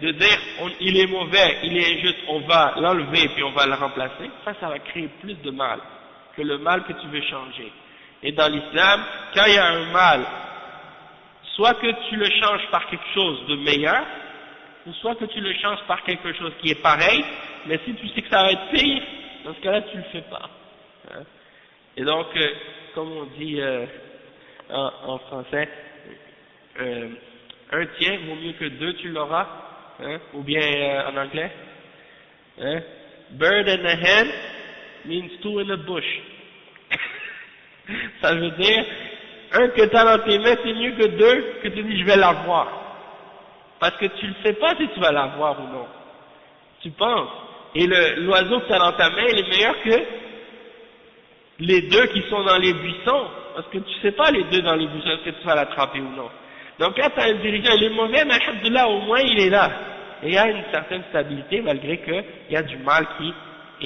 de dire il est mauvais, il est injuste, on va l'enlever puis on va le remplacer, ça va créer plus de mal que le mal que tu veux changer. Et dans l'islam, quand il y a un mal, soit que tu le changes par quelque chose de meilleur, ou soit que tu le changes par quelque chose qui est pareil, mais si tu sais que ça va être pire, dans ce cas-là, tu le fais pas. Hein. Et donc, comme on dit en français, un tien vaut mieux que deux, tu l'auras, hein, ou bien en anglais, hein, bird in the hand means two in the bush. Ça veut dire, un que tu as dans tes mains, c'est mieux que deux que tu dis je vais l'avoir. Parce que tu ne sais pas si tu vas l'avoir ou non. Tu penses. Et l'oiseau que tu as dans ta main, il est meilleur que les deux qui sont dans les buissons. Parce que tu ne sais pas les deux dans les buissons, est-ce que tu vas l'attraper ou non. Donc là, tu as un dirigeant, il est mauvais, mais alhamdoulilah, au moins il est là. Et il y a une certaine stabilité, malgré qu'il y a du mal qui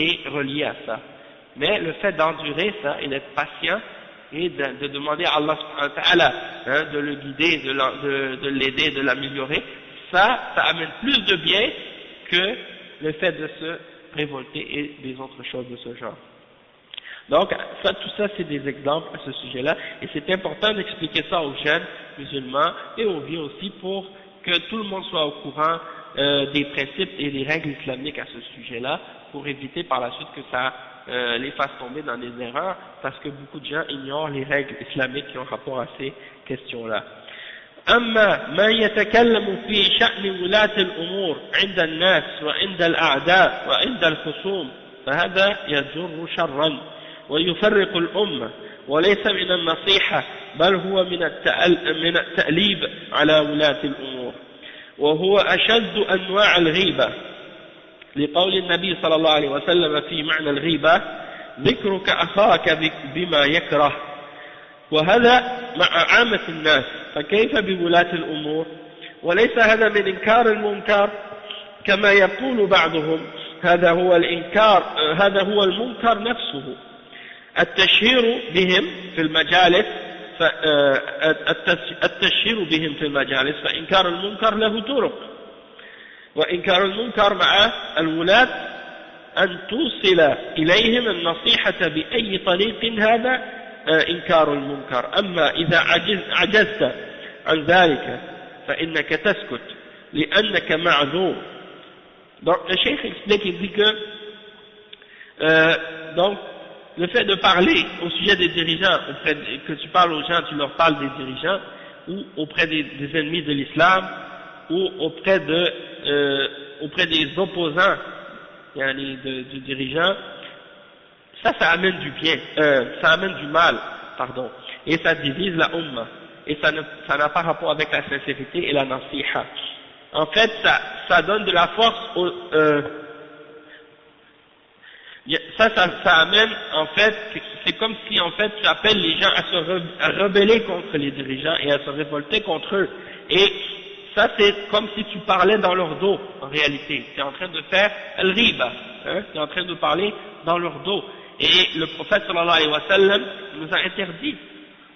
est relié à ça. Mais le fait d'endurer ça et d'être patient et de demander à Allah subhanahu wa ta'ala, hein, de le guider, de l'aider, de l'améliorer, ça amène plus de bien que le fait de se révolter et des autres choses de ce genre. Donc, tout ça, c'est des exemples à ce sujet-là, et c'est important d'expliquer ça aux jeunes musulmans et aux vieux aussi pour que tout le monde soit au courant des principes et des règles islamiques à ce sujet-là, pour éviter par la suite que ça les fasse tomber dans des erreurs, parce que beaucoup de gens ignorent les règles islamiques qui ont rapport à ces questions-là. أما ما يتكلم في شأن ولاة الأمور عند الناس وعند الأعداء وعند الخصوم فهذا يجر شرا ويفرق الأمة وليس من النصيحة بل هو من التأليب على ولاة الأمور وهو أشد أنواع الغيبة لقول النبي صلى الله عليه وسلم في معنى الغيبة ذكرك أخاك بما يكره وهذا مع عامة الناس فكيف بولاة الأمور وليس هذا من إنكار المنكر كما يقول بعضهم هذا هو الإنكار هذا هو المنكر نفسه التشهير بهم في المجالس التشهير بهم في المجالس فإنكار المنكر له طرق وإنكار المنكر مع الولاة أن توصل إليهم النصيحة بأي طريق هذا إنكار المنكر أما إذا عجزت عن ذلك فإنك تسكت لأنك معذور. Donc le cheikh explique, il dit que donc le fait de parler au sujet des dirigeants, que tu parles aux gens, tu leur parles des dirigeants, ou auprès des ennemis de l'islam, ou auprès des opposants du dirigeant, ça amène du bien, ça amène du mal, pardon, et ça divise la umma, et ça n'a pas rapport avec la sincérité et la nasiha. En fait, ça donne de la force ça amène, en fait, c'est comme si, en fait, tu appelles les gens à se rebeller contre les dirigeants et à se révolter contre eux. Et ça, c'est comme si tu parlais dans leur dos, en réalité. Tu es en train de faire al-riba, hein, tu es en train de parler dans leur dos. Et le prophète, sallallahu alayhi wa sallam, nous a interdit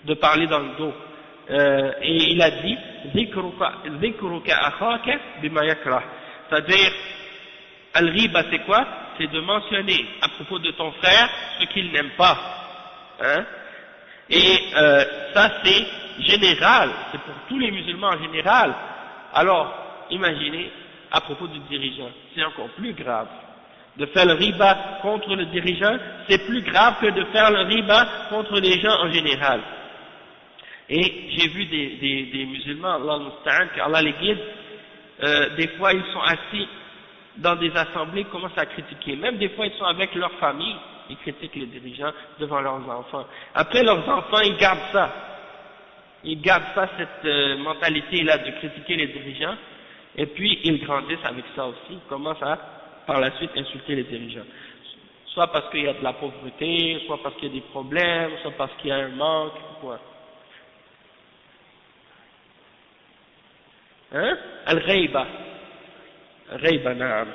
de parler dans le dos. Et il a dit, zikruka akhaka bima yakrah. C'est-à-dire, al-riba, c'est quoi? C'est de mentionner à propos de ton frère ce qu'il n'aime pas. Hein? Et ça c'est général, c'est pour tous les musulmans en général. Alors, imaginez, à propos du dirigeant, c'est encore plus grave. De faire le riba contre le dirigeant, c'est plus grave que de faire le riba contre les gens en général. Et j'ai vu des musulmans, Allah musta'an, qu'Allah les guide, des fois ils sont assis dans des assemblées, ils commencent à critiquer. Même des fois, ils sont avec leur famille, ils critiquent les dirigeants devant leurs enfants. Après, leurs enfants, ils gardent ça. Ils gardent ça, cette mentalité-là de critiquer les dirigeants, et puis ils grandissent avec ça aussi. Ils commencent à, par la suite, insulter les dirigeants. Soit parce qu'il y a de la pauvreté, soit parce qu'il y a des problèmes, soit parce qu'il y a un manque, quoi. Hein? Al-Ghayba. Al-Ghayba, naam.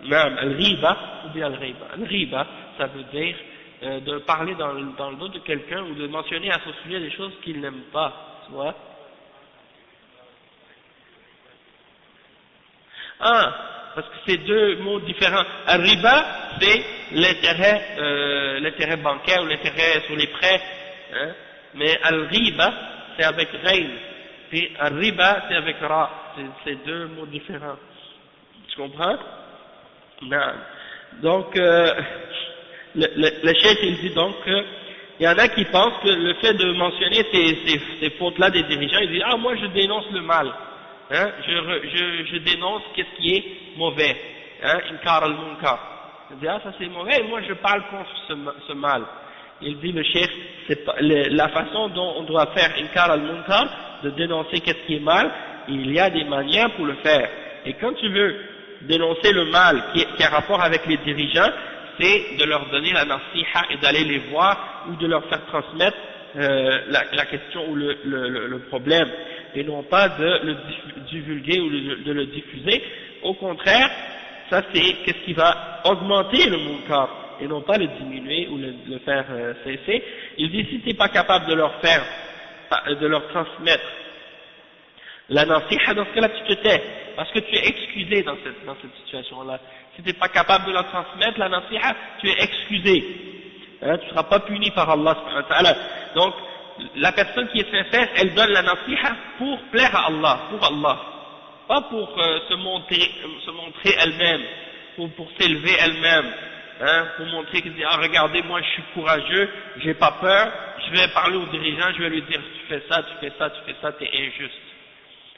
Naam, al-Ghiba, ou bien al-Ghayba. Al-Ghiba, ça veut dire de parler dans le dos de quelqu'un ou de mentionner à son sujet des choses qu'il n'aime pas, tu vois. Ah, parce que c'est deux mots différents. Al-riba, c'est l'intérêt bancaire ou l'intérêt sur les prêts, hein? Mais al-riba, c'est avec rein. Puis al-riba, c'est avec ra. C'est deux mots différents. Tu comprends? Non. Donc, le cheikh, il dit donc il y en a qui pensent que le fait de mentionner ces fautes-là des dirigeants, ils disent, ah, moi je dénonce le mal. Hein, je dénonce qu'est-ce qui est mauvais, hein, inkar al-munkar. Il dit, ah, ça c'est mauvais, et moi je parle contre ce mal. Il dit, le chef, c'est pas, la façon dont on doit faire inkar al-munkar, de dénoncer qu'est-ce qui est mal, il y a des manières pour le faire. Et quand tu veux dénoncer le mal qui a rapport avec les dirigeants, c'est de leur donner la nasiha et d'aller les voir ou de leur faire transmettre la question ou le problème, et non pas de le divulguer ou de le diffuser. Au contraire, ça c'est qu'est-ce qui va augmenter le munkar et non pas le diminuer ou le faire cesser. Il dit, si tu n'es pas capable de leur transmettre la nasiha, dans ce cas-là tu te tais, parce que tu es excusé dans cette situation-là. Si tu n'es pas capable de la transmettre, la nasiha, tu es excusé. Hein, tu ne seras pas puni par Allah subhanahu wa ta'ala. Donc, la personne qui est sincère, elle donne la nasiha pour plaire à Allah, pour Allah. Pas pour se montrer elle-même, pour s'élever elle-même, hein, pour montrer qu'elle dit, ah regardez, moi je suis courageux, j'ai pas peur, je vais parler au dirigeant, je vais lui dire, tu fais ça, tu fais ça, tu fais ça, t'es injuste.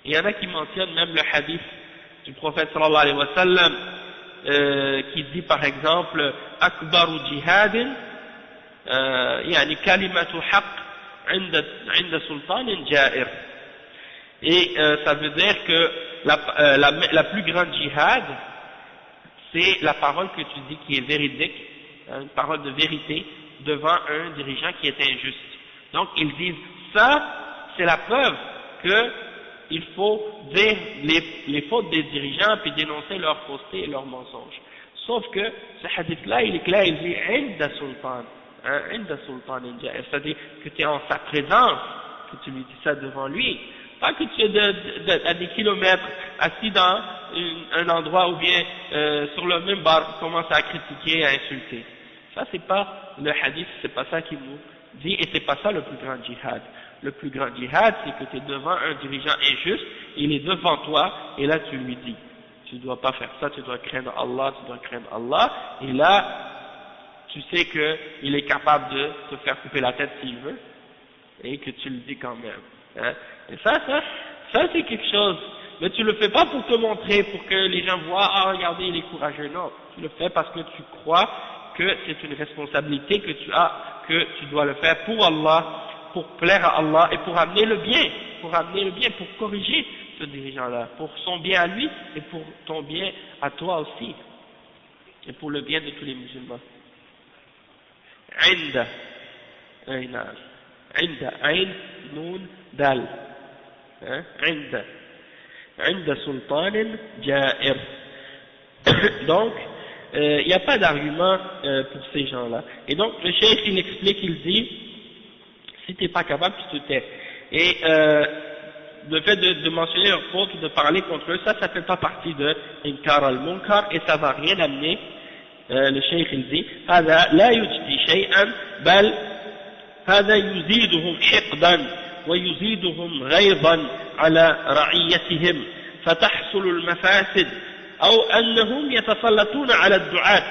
Il y en a qui mentionnent même le hadith du prophète sallallahu alayhi wa sallam, qui dit par exemple, akbaru jihadin, yani kalimatu haqq inda sultanin ja'ir. Et ça veut dire que la plus grande jihad, c'est la parole que tu dis qui est véridique, une parole de vérité devant un dirigeant qui est injuste. Donc ils disent, ça c'est la preuve que il faut dire les fautes des dirigeants puis dénoncer leurs faussetés et leurs mensonges. Sauf que ce hadith-là, il est clair, il dit « Inda sultan », Inda sultan, c'est-à-dire que tu es en sa présence, que tu lui dis ça devant lui. Pas que tu es à des kilomètres assis dans un endroit ou bien sur le même bar, tu commences à critiquer, à insulter. Ça, c'est pas le hadith, c'est pas ça qu'il nous dit, et c'est pas ça le plus grand djihad. Le plus grand djihad, c'est que tu es devant un dirigeant injuste, il est devant toi, et là tu lui dis, tu ne dois pas faire ça, tu dois craindre Allah, tu dois craindre Allah, et là, tu sais qu'il est capable de te faire couper la tête s'il veut, et que tu le dis quand même. Hein. Et ça c'est quelque chose, mais tu le fais pas pour te montrer, pour que les gens voient, ah regardez, il est courageux, non, tu le fais parce que tu crois que c'est une responsabilité que tu as, que tu dois le faire pour Allah, pour plaire à Allah et pour amener le bien, pour corriger ce dirigeant-là, pour son bien à lui et pour ton bien à toi aussi, et pour le bien de tous les musulmans. Inda, Ain, Noun, Dal, Inda Sultanin Ja'ir. Donc, il n'y a pas d'argument pour ces gens-là. Et donc, le cheikh, il explique, il dit, si tu n'es pas capable, tu te tais. Et le fait de mentionner leurs fautes ou de parler contre eux, ça ne fait pas partie de Inkar al-Munkar, et ça ne va rien amener. Le cheikh, il dit, هذا لا يجدي شيئا بل هذا يزيدهم حقدا ويزيدهم غيظا على رعيتهم فتحصل المفاسد أو أنهم يتسلطون على الدعاة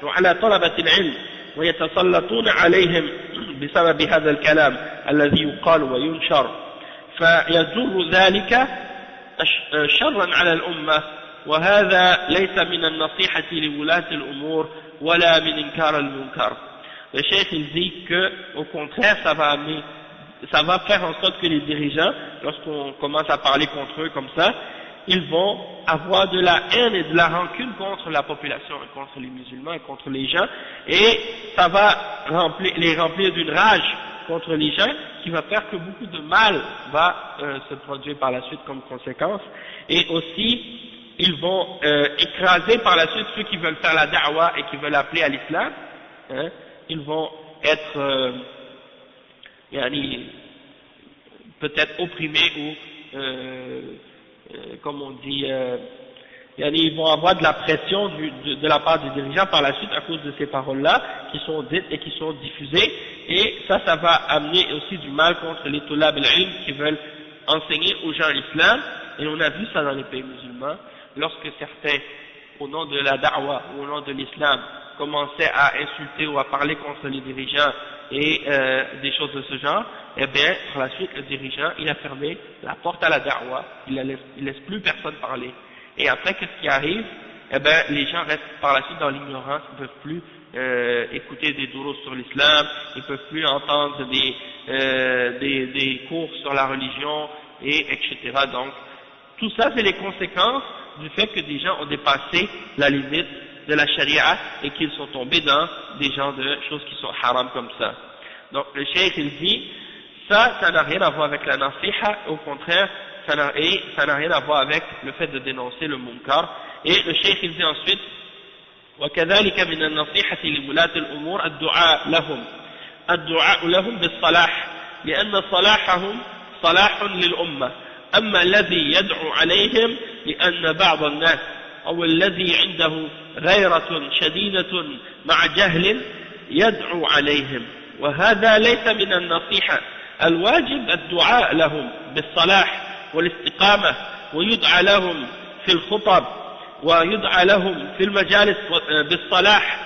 وعلى طلبة العلم ويتسلطون عليهم بسبب هذا الكلام الذي يقال وينشر فيجر ذلك شرا على الأمة وهذا ليس من النصيحة لولاة الأمور ولا من إنكار المنكر. Le cheikh il dit que au contraire ça va faire en sorte que les dirigeants, lorsqu'on commence à parler contre eux comme ça, ils vont avoir de la haine et de la rancune contre la population, et contre les musulmans et contre les gens, et ça va les remplir d'une rage contre les gens, qui va faire que beaucoup de mal va se produire par la suite comme conséquence, et aussi ils vont écraser par la suite ceux qui veulent faire la da'wa et qui veulent appeler à l'islam, hein, ils vont être peut-être opprimés ou comme on dit ils vont avoir de la pression de la part des dirigeants par la suite à cause de ces paroles-là qui sont dites et qui sont diffusées, et ça va amener aussi du mal contre les tulab al-ilm qui veulent enseigner aux gens l'islam. Et on a vu ça dans les pays musulmans, lorsque certains, au nom de la da'wa ou au nom de l'islam, commençaient à insulter ou à parler contre les dirigeants et des choses de ce genre, eh bien par la suite le dirigeant il a fermé la porte à la da'wa, il laisse plus personne parler. Et après, qu'est-ce qui arrive? Eh ben, les gens restent par la suite dans l'ignorance, ils ne peuvent plus écouter des douro sur l'islam, ils ne peuvent plus entendre des cours sur la religion, et etc. Donc, tout ça, c'est les conséquences du fait que des gens ont dépassé la limite de la charia et qu'ils sont tombés dans des genres de choses qui sont haram comme ça. Donc, le cheikh, il dit, ça n'a rien à voir avec la nasiha, au contraire, ça n'a rien à voir avec le fait de dénoncer le munkar. Et le cheikh il dit ensuite وكذلك من النصيحة لولاة الأمور الدعاء لهم بالصلاح لأن صلاحهم صلاح للأمة أما الذي يدعو عليهم لأن بعض الناس أو الذي عنده غيرة شديدة مع جهل يدعو عليهم وهذا ليس من النصيحة الواجب الدعاء لهم بالصلاح والاستقامة ويدعى لهم في الخطب ويدعى لهم في المجالس بالصلاح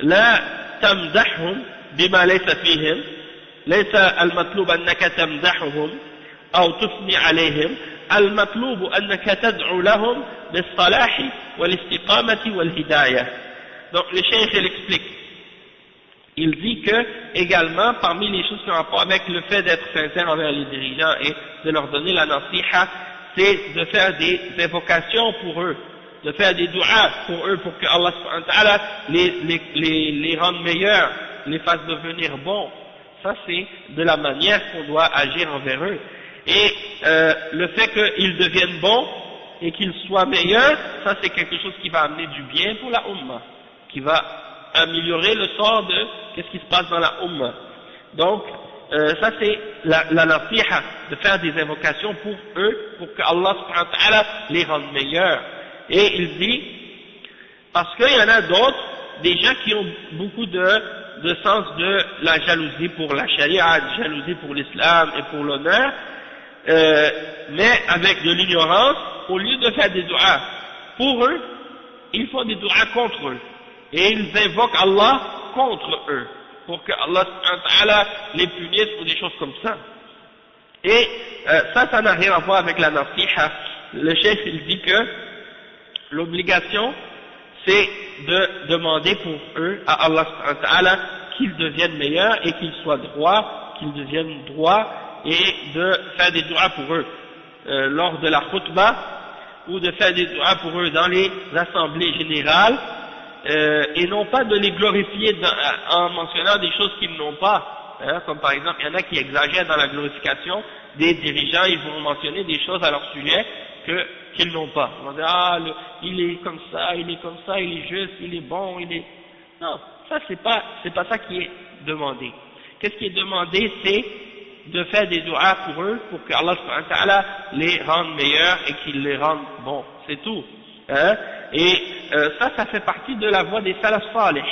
لا تمدحهم بما ليس فيهم ليس المطلوب أنك تمدحهم أو تثني عليهم المطلوب أنك تدعو لهم بالصلاح والاستقامة والهداية. Donc le cheikh il explique, il dit que également parmi les choses qui ont rapport avec le fait d'être sincère envers les dirigeants et de leur donner la nasiha, c'est de faire des invocations pour eux, de faire des du'as pour eux pour que Allah subhanahu wa ta'ala les rende meilleurs, les fasse devenir bons. Ça c'est de la manière qu'on doit agir envers eux. Et le fait qu'ils deviennent bons et qu'ils soient meilleurs, ça c'est quelque chose qui va amener du bien pour la Ummah, qui va améliorer le sort de qu'est-ce qui se passe dans la Ummah. Donc, ça c'est la nasiha, de faire des invocations pour eux, pour que Allah subhanahu wa ta'ala les rende meilleurs. Et il dit, parce qu'il y en a d'autres, des gens qui ont beaucoup de sens de la jalousie pour la charia, de jalousie pour l'islam et pour l'honneur, mais avec de l'ignorance, au lieu de faire des du'as pour eux, ils font des du'as contre eux. Et ils invoquent Allah contre eux, pour que Allah les punisse ou des choses comme ça. Et ça n'a rien à voir avec la nasiha. Le chef il dit que l'obligation c'est de demander pour eux à Allah qu'ils deviennent meilleurs et qu'ils soient droits, qu'ils deviennent droits, et de faire des du'as pour eux lors de la khutbah, ou de faire des du'as pour eux dans les assemblées générales, et non pas de les glorifier en mentionnant des choses qu'ils n'ont pas, hein, comme par exemple il y en a qui exagèrent dans la glorification des dirigeants, ils vont mentionner des choses à leur sujet qu'ils n'ont pas. Ils vont dire il est comme ça, il est juste, il est bon, non, ça c'est pas ça qui est demandé. Qu'est-ce qui est demandé, c'est de faire des du'as pour eux, pour que Allah subhanahu wa ta'ala les rende meilleurs et qu'il les rende bons, c'est tout. Hein? Et ça fait partie de la voie des salaf salih,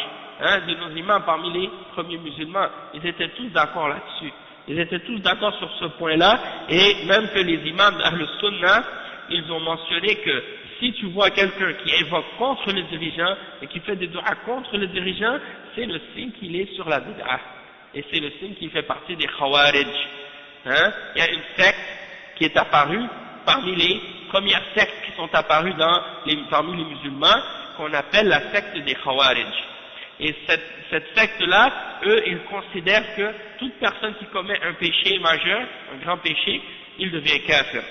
hein, de nos imams parmi les premiers musulmans. Ils étaient tous d'accord là-dessus. Ils étaient tous d'accord sur ce point-là, et même que les imams d'Ahl Sunnah, ils ont mentionné que si tu vois quelqu'un qui invoque contre les dirigeants et qui fait des du'as contre les dirigeants, c'est le signe qu'il est sur la bid'ah. Et c'est le signe qu'il fait partie des Khawarij. Hein? Il y a une secte qui est apparue parmi les premières sectes qui sont apparues parmi les musulmans, qu'on appelle la secte des Khawarij. Et cette secte-là, eux, ils considèrent que toute personne qui commet un péché majeur, un grand péché, il devient kafir.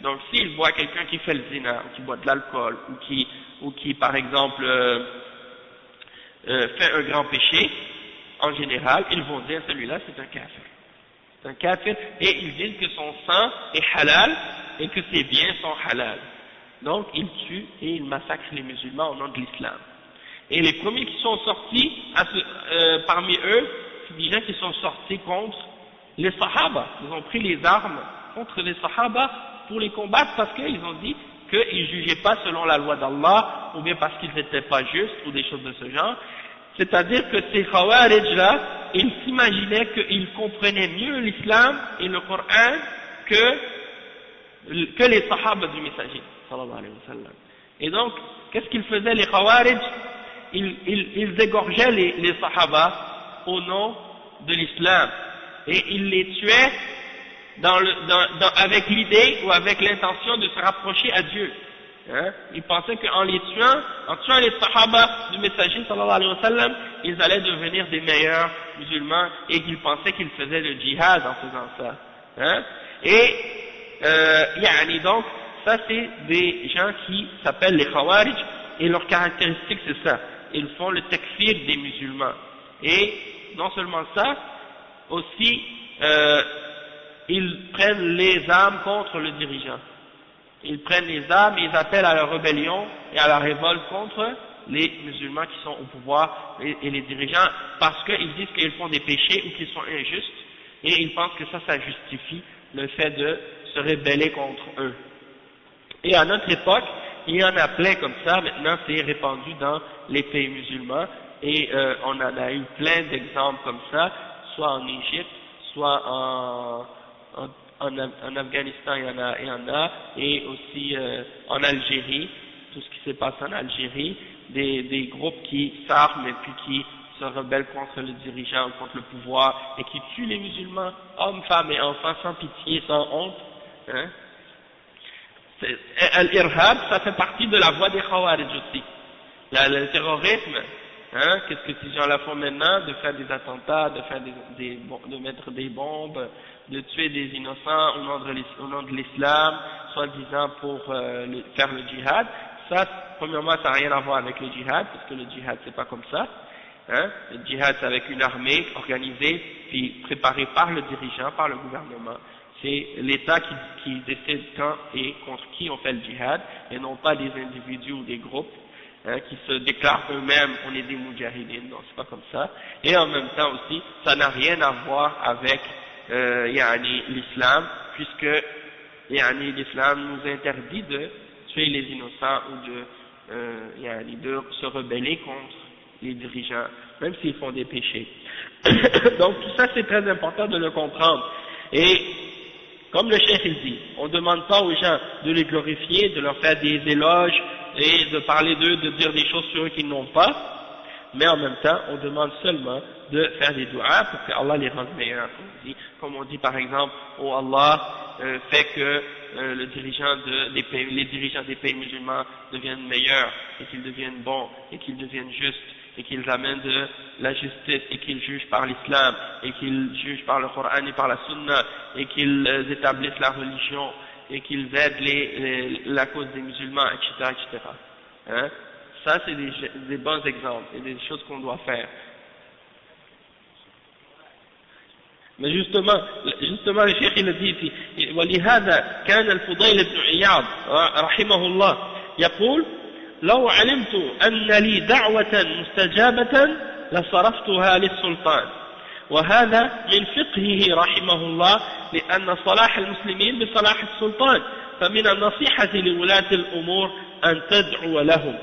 Donc s'ils voient quelqu'un qui fait le zina, ou qui boit de l'alcool, ou qui par exemple fait un grand péché, en général, ils vont dire celui-là c'est un kafir. C'est un kafir, et ils disent que son sang est halal et que ses biens sont halal. Donc ils tuent et ils massacrent les musulmans au nom de l'islam. Et les premiers qui sont sortis parmi eux, c'est des gens qui sont sortis contre les Sahaba. Ils ont pris les armes contre les Sahaba pour les combattre parce qu'ils ont dit qu'ils ne jugeaient pas selon la loi d'Allah, ou bien parce qu'ils n'étaient pas justes, ou des choses de ce genre. C'est-à-dire que ces Khawarij-là, ils s'imaginaient qu'ils comprenaient mieux l'islam et le Coran que les Sahaba du messager, sallallahu alayhi wa sallam. Et donc, qu'est-ce qu'ils faisaient les Khawarij? Ils égorgeaient les Sahaba au nom de l'islam, et ils les tuaient avec l'idée ou avec l'intention de se rapprocher à Dieu. Hein? Ils pensaient qu'en tuant les Sahaba du messager sallallahu alayhi wa sallam, ils allaient devenir des meilleurs musulmans, et qu'ils pensaient qu'ils faisaient le djihad en faisant ça. Hein? Et donc ça c'est des gens qui s'appellent les Khawarij, et leur caractéristique c'est ça, ils font le takfir des musulmans. Et non seulement ça, aussi ils prennent les armes contre le dirigeant. Ils prennent les armes et ils appellent à la rébellion et à la révolte contre les musulmans qui sont au pouvoir et les dirigeants, parce qu'ils disent qu'ils font des péchés ou qu'ils sont injustes, et ils pensent que ça justifie le fait de se rébeller contre eux. Et à notre époque, il y en a plein comme ça. Maintenant c'est répandu dans les pays musulmans, et on en a eu plein d'exemples comme ça, soit en Égypte, soit en Afghanistan il y en a, et aussi en Algérie, tout ce qui se passe en Algérie, des groupes qui s'arment et puis qui se rebellent contre le dirigeant, contre le pouvoir, et qui tuent les musulmans, hommes, femmes et enfants, sans pitié, sans honte. Hein? Al-Irhab, ça fait partie de la voie des Khawarij aussi. Le terrorisme, hein, qu'est-ce que ces gens-là font maintenant? De faire des attentats, de mettre des bombes, de tuer des innocents au nom de l'islam, soi-disant pour faire le djihad. Ça, premièrement, ça n'a rien à voir avec le djihad, parce que le djihad c'est pas comme ça. Hein? Le djihad c'est avec une armée organisée, puis préparée par le dirigeant, par le gouvernement. C'est l'État qui décide quand et contre qui on fait le djihad, et non pas des individus ou des groupes, hein, qui se déclarent eux-mêmes on est des moudjahidines. Non, c'est pas comme ça. Et en même temps aussi, ça n'a rien à voir avec l'islam, puisque l'islam nous interdit de tuer les innocents ou de se rebeller contre les dirigeants, même s'ils font des péchés. Donc tout ça c'est très important de le comprendre. Et comme le cheikh il dit, on ne demande pas aux gens de les glorifier, de leur faire des éloges et de parler d'eux, de dire des choses sur eux qu'ils n'ont pas, mais en même temps, on demande seulement de faire des du'as pour que Allah les rende meilleurs. Comme on dit par exemple, oh Allah, fait que les dirigeants des pays musulmans deviennent meilleurs, et qu'ils deviennent bons, et qu'ils deviennent justes, et qu'ils amènent de la justice, et qu'ils jugent par l'islam, et qu'ils jugent par le Coran et par la Sunna, et qu'ils établissent la religion, et qu'ils aident la cause des musulmans, etc., etc. Hein? Ça, c'est des bons exemples, et des choses qu'on doit faire. Mais justement le cheikh il a dit ici, ولهذا كان الفضيل بن عياض رحمه الله يقول لو علمت أن لي دعوة مستجابة لصرفتها للسلطان، وهذا من فقهه رحمه الله، لأن صلاح المسلمين بصلاح السلطان، فمن النصيحة لولاة الأمور أن تدعو لهم.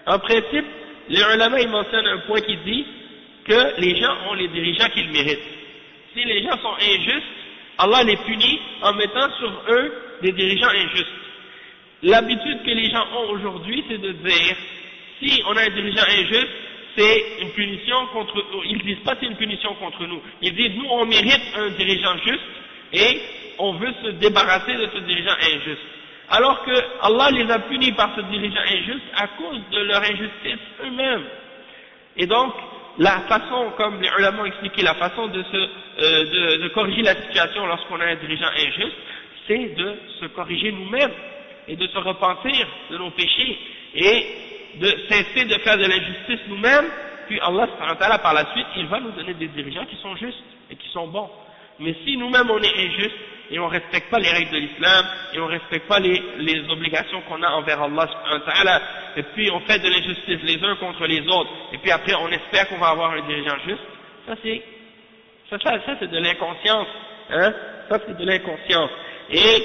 En principe, les ulama ils mentionnent un point qui dit que les gens ont les dirigeants qu'ils méritent. Si les gens sont injustes, Allah les punit en mettant sur eux des dirigeants injustes. L'habitude que les gens ont aujourd'hui, c'est de dire, si on a un dirigeant injuste, c'est une punition contre eux. Ils disent pas c'est une punition contre nous. Ils disent, nous on mérite un dirigeant juste, et on veut se débarrasser de ce dirigeant injuste. Alors que Allah les a punis par ce dirigeant injuste à cause de leur injustice eux-mêmes. Et donc, la façon, comme les ulama ont expliqué, la façon de corriger la situation lorsqu'on a un dirigeant injuste, c'est de se corriger nous-mêmes et de se repentir de nos péchés et de cesser de faire de l'injustice nous-mêmes, puis Allah par la suite, il va nous donner des dirigeants qui sont justes et qui sont bons. Mais si nous-mêmes on est injuste, et on ne respecte pas les règles de l'islam, et on ne respecte pas les obligations qu'on a envers Allah subhanahu wa ta'ala, et puis on fait de l'injustice les uns contre les autres, et puis après on espère qu'on va avoir un dirigeant juste, ça c'est de l'inconscience, hein, ça c'est de l'inconscience. Et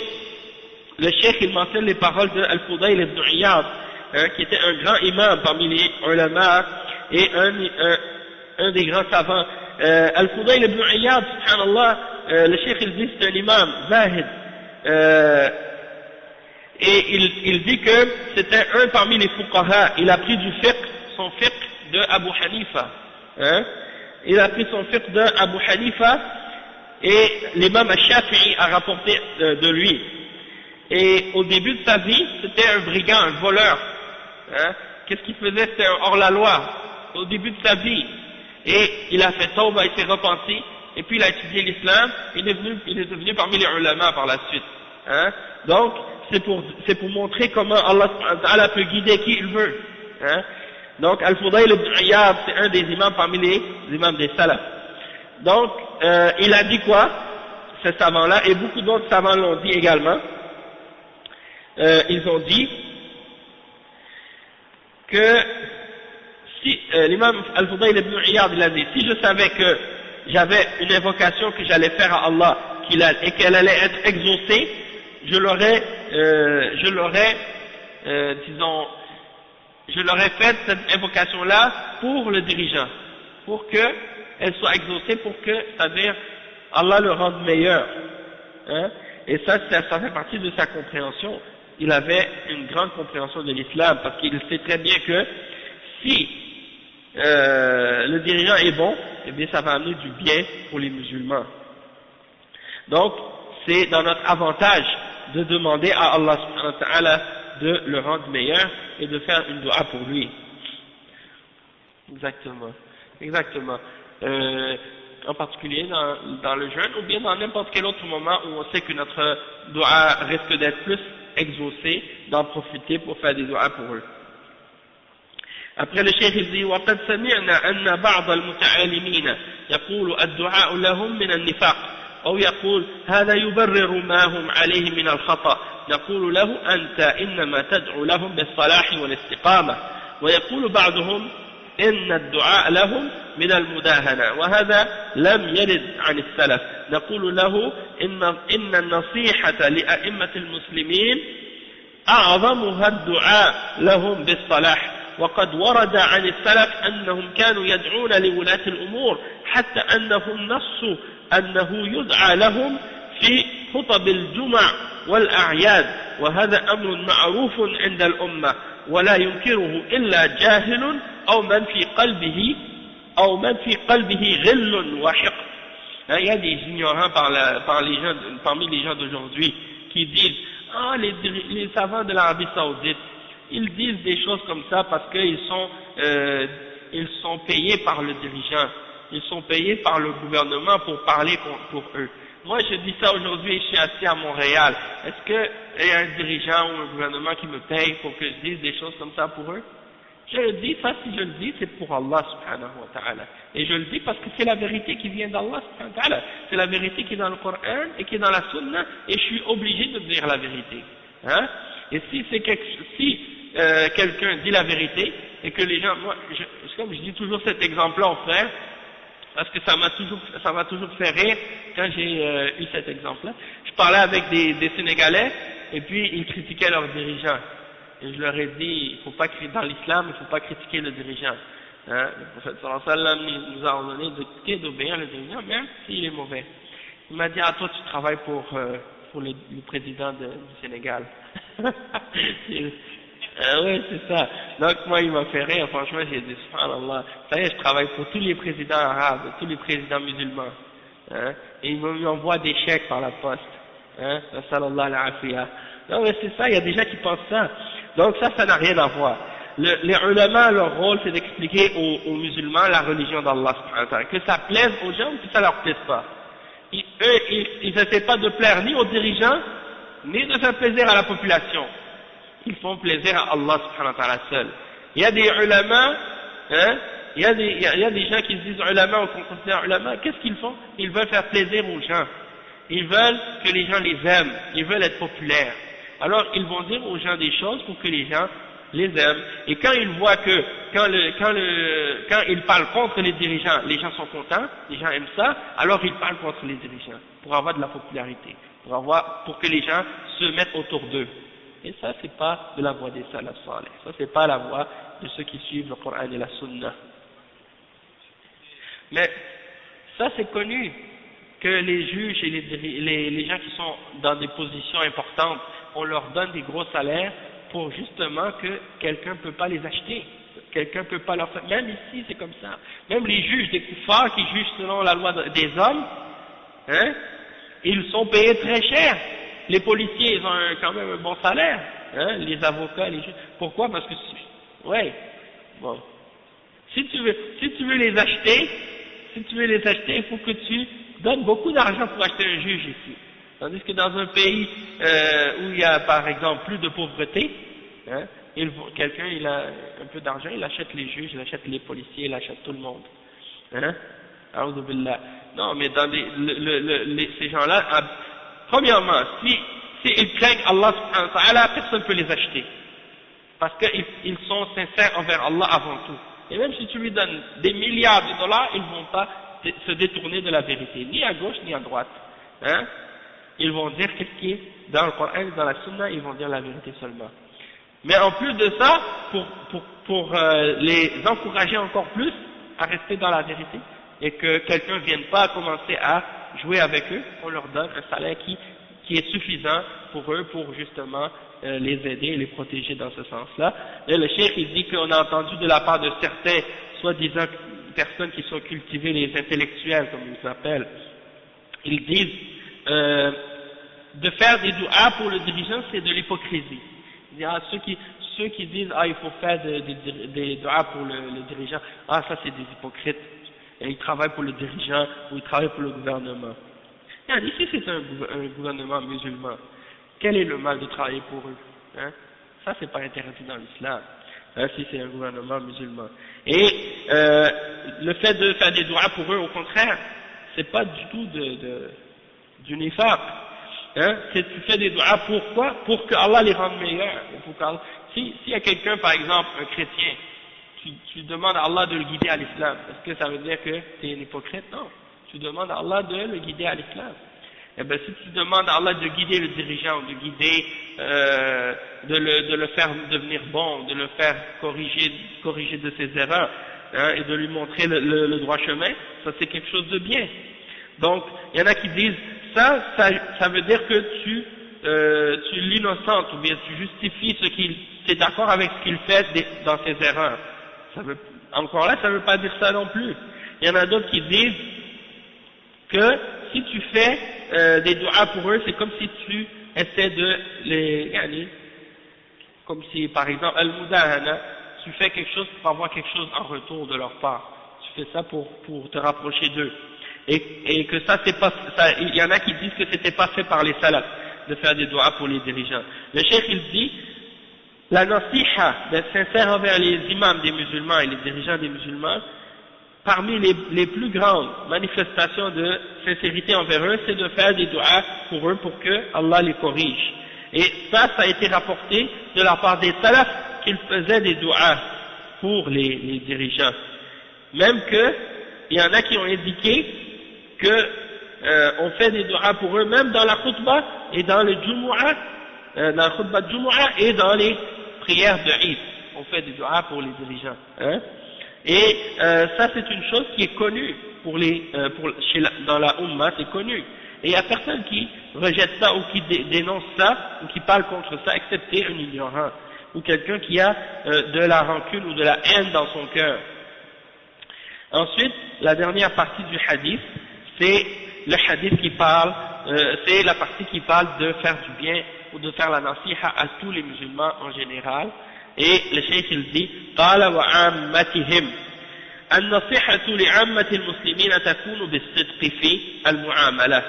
le cheikh il mentionne les paroles de Al-Fudayl ibn Iyad, hein, qui était un grand imam parmi les ulama, et un des grands savants. Al-Fudayl ibn Iyad, subhanallah, le cheikh il dit c'est un imam, zahid, et il dit que c'était un parmi les fuqaha, il a pris du fiqh, son fiqh de Abu Hanifa, hein, il a pris son fiqh de Abu Hanifa, et l'imam al-Shafi'i a rapporté de lui, et au début de sa vie, c'était un brigand, un voleur, hein, qu'est-ce qu'il faisait, c'était un hors-la-loi, au début de sa vie, et il a fait tawbah, il s'est repenti, et puis il a étudié l'islam, il est devenu parmi les ulama par la suite, hein. Donc c'est pour montrer comment Allah subhanahu wa ta'ala peut guider qui il veut, hein. Donc Al-Fudayl ibn Iyad, c'est un des imams parmi les imams des salaf. Donc il a dit quoi, ce savant-là, et beaucoup d'autres savants l'ont dit également, ils ont dit que si l'imam Al-Fudayl ibn Iyad il a dit, si je savais que j'avais une invocation que j'allais faire à Allah et qu'elle allait être exaucée, je l'aurais fait cette invocation-là pour le dirigeant, pour qu'elle soit exaucée, pour que, c'est-à-dire, Allah le rende meilleur, hein? Et ça fait partie de sa compréhension. Il avait une grande compréhension de l'islam, parce qu'il sait très bien que si le dirigeant est bon, eh bien ça va amener du bien pour les musulmans. Donc c'est dans notre avantage de demander à Allah subhanahu wa ta'ala de le rendre meilleur et de faire une dua pour lui. Exactement. En particulier dans le jeûne, ou bien dans n'importe quel autre moment où on sait que notre dua risque d'être plus exaucée, d'en profiter pour faire des duas pour eux. Après le cheikh il dit وقد سمعنا أن بعض المتعالمين يقول الدعاء لهم من النفاق أو يقول هذا يبرر ما هم عليه من الخطأ نقول له أنت إنما تدعو لهم بالصلاح والاستقامة ويقول بعضهم إن الدعاء لهم من المداهنة وهذا لم يرد عن السلف نقول له إن النصيحة لأئمة المسلمين أعظمها الدعاء لهم بالصلاح وقد ورد عن السلف أنهم كانوا يدعون لولاة الأمور حتى أنهم نصوا أنه يدعى لهم في خطب الجمع والأعياد وهذا أمر معروف عند الأمة ولا ينكره إلا جاهل أو من في قلبه غل وحقد. Il y a des ignorants parmi les gens d'aujourd'hui qui disent les savants de l'Arabie Saoudite, ils disent des choses comme ça parce qu'ils sont payés par le dirigeant, ils sont payés par le gouvernement pour parler pour eux. Moi je dis ça aujourd'hui, je suis assis à Montréal, est-ce qu'il y a un dirigeant ou un gouvernement qui me paye pour que je dise des choses comme ça pour eux? Je le dis, ça si je le dis c'est pour Allah subhanahu wa ta'ala, et je le dis parce que c'est la vérité qui vient d'Allah subhanahu wa ta'ala, c'est la vérité qui est dans le Coran et qui est dans la Sunna, et je suis obligé de dire la vérité, hein? Et si quelqu'un dit la vérité et que les gens, moi, comme je dis toujours cet exemple-là aux frères, parce que ça m'a toujours fait rire quand j'ai eu cet exemple-là. Je parlais avec des Sénégalais et puis ils critiquaient leurs dirigeants. Et je leur ai dit, il faut pas dans l'islam, il faut pas critiquer le dirigeant. Hein? Le prophète sallallahu alayhi wa sallam nous a ordonné d'obéir le dirigeant, même s'il est mauvais. Il m'a dit, toi tu travailles pour le président du Sénégal. Oui, c'est ça. Donc moi il m'a fait rire, franchement j'ai dit subhanallah, ça y est, je travaille pour tous les présidents arabes, tous les présidents musulmans, hein, et ils m'envoient des chèques par la poste, hein, sallallahu alayhi wa. Non mais c'est ça, il y a des gens qui pensent ça, donc ça n'a rien à voir. Les ulama, leur rôle c'est d'expliquer aux musulmans la religion d'Allah, que ça plaise aux gens ou que ça leur plaise pas. Ils n'essaient pas de plaire ni aux dirigeants, ni de faire plaisir à la population. Ils font plaisir à Allah subhanahu wa ta'ala seul. Il y a des ulama, hein, il y a des gens qui se disent ulama ou qu'on considère ulama, qu'est-ce qu'ils font? Ils veulent faire plaisir aux gens. Ils veulent que les gens les aiment. Ils veulent être populaires. Alors, ils vont dire aux gens des choses pour que les gens les aiment. Et quand ils voient que, quand ils parlent contre les dirigeants, les gens sont contents, les gens aiment ça, alors ils parlent contre les dirigeants, pour avoir de la popularité, pour que les gens se mettent autour d'eux. Et ça, c'est pas de la voie des salaf salih. Ça, c'est pas la voie de ceux qui suivent le Coran et la Sunna. Mais, ça, c'est connu, que les juges et les gens qui sont dans des positions importantes, on leur donne des gros salaires pour justement que quelqu'un ne peut pas les acheter. Quelqu'un ne peut pas leur faire. Même ici, c'est comme ça. Même les juges des koufars qui jugent selon la loi des hommes, hein, ils sont payés très cher. Les policiers, ils ont quand même un bon salaire. Hein, les avocats, les juges. Pourquoi? Parce que, ouais, bon. Si tu veux les acheter, il faut que tu donnes beaucoup d'argent pour acheter un juge ici. Tandis que dans un pays où il y a par exemple plus de pauvreté, hein, quelqu'un il a un peu d'argent, il achète les juges, il achète les policiers, il achète tout le monde. Hein? A'udhu billah. Non, mais dans ces gens-là, premièrement, si ils craignent Allah subhanahu wa ta'ala, personne ne peut les acheter. Parce qu'ils sont sincères envers Allah avant tout. Et même si tu lui donnes des milliards de dollars, ils ne vont pas se détourner de la vérité, ni à gauche ni à droite. Hein? Ils vont dire qu'est-ce qui est dans le Coran et dans la Sunna, ils vont dire la vérité seulement. Mais en plus de ça, pour les encourager encore plus à rester dans la vérité, et que quelqu'un ne vienne pas commencer à jouer avec eux, on leur donne un salaire qui est suffisant pour eux, pour justement les aider et les protéger dans ce sens-là. Et le cheikh, il dit qu'on a entendu de la part de certains, soi-disant personnes qui sont cultivées, les intellectuels, comme ils s'appellent, ils disent de faire des douas pour le dirigeant, c'est de l'hypocrisie. Il y a ceux qui disent il faut faire des douas pour le dirigeant, ça c'est des hypocrites, et ils travaillent pour le dirigeant ou ils travaillent pour le gouvernement. Et ici c'est un gouvernement musulman, quel est le mal de travailler pour eux, hein? Ça c'est pas interdit dans l'islam, hein, si c'est un gouvernement musulman. Et le fait de faire des douas pour eux, au contraire, c'est pas du tout du nifaq. Hein, tu fais des doigts pourquoi? Pour que Allah les rende meilleurs. S'il y a quelqu'un, par exemple, un chrétien, tu demandes à Allah de le guider à l'islam, est-ce que ça veut dire que tu es un hypocrite? Non. Tu demandes à Allah de le guider à l'islam. Eh bien, si tu demandes à Allah de guider le dirigeant, de guider, de le faire devenir bon, de le faire corriger de ses erreurs, hein, et de lui montrer le droit chemin, ça c'est quelque chose de bien. Donc, il y en a qui disent, ça veut dire que tu l'innocentes, ou bien tu justifies tu es d'accord avec ce qu'il fait dans ses erreurs. Encore là, ça ne veut pas dire ça non plus. Il y en a d'autres qui disent que si tu fais des du'as pour eux, c'est comme si tu essaies de comme si, par exemple, al-mudahana, tu fais quelque chose pour avoir quelque chose en retour de leur part. Tu fais ça pour te rapprocher d'eux. Et que il y en a qui disent que c'était pas fait par les salafs de faire des doigts pour les dirigeants. Le cheikh il dit, la nasiha, d'être sincère envers les imams des musulmans et les dirigeants des musulmans, parmi les plus grandes manifestations de sincérité envers eux, c'est de faire des doigts pour eux pour que Allah les corrige. Et ça a été rapporté de la part des salafs qu'ils faisaient des doigts pour les dirigeants. Même que, il y en a qui ont indiqué que on fait des du'as pour eux même dans la khutbah et dans le Jumu'ah, dans la khutbah de Jumu'ah et dans les prières de Eid. On fait des du'as pour les dirigeants. Hein? Et ça c'est une chose qui est connue dans la Ummah, c'est connu. Et il n'y a personne qui rejette ça ou qui dénonce ça ou qui parle contre ça, excepté un ignorant ou quelqu'un qui a de la rancune ou de la haine dans son cœur. Ensuite, la dernière partie du hadith, c'est le hadith qui parle, c'est la partie qui parle de faire du bien ou de faire la nasiha à tous les musulmans en général. Et le cheikh il dit, قال وعامتهم النصيحة لعامة المسلمين تكون بالصدق في المعاملة.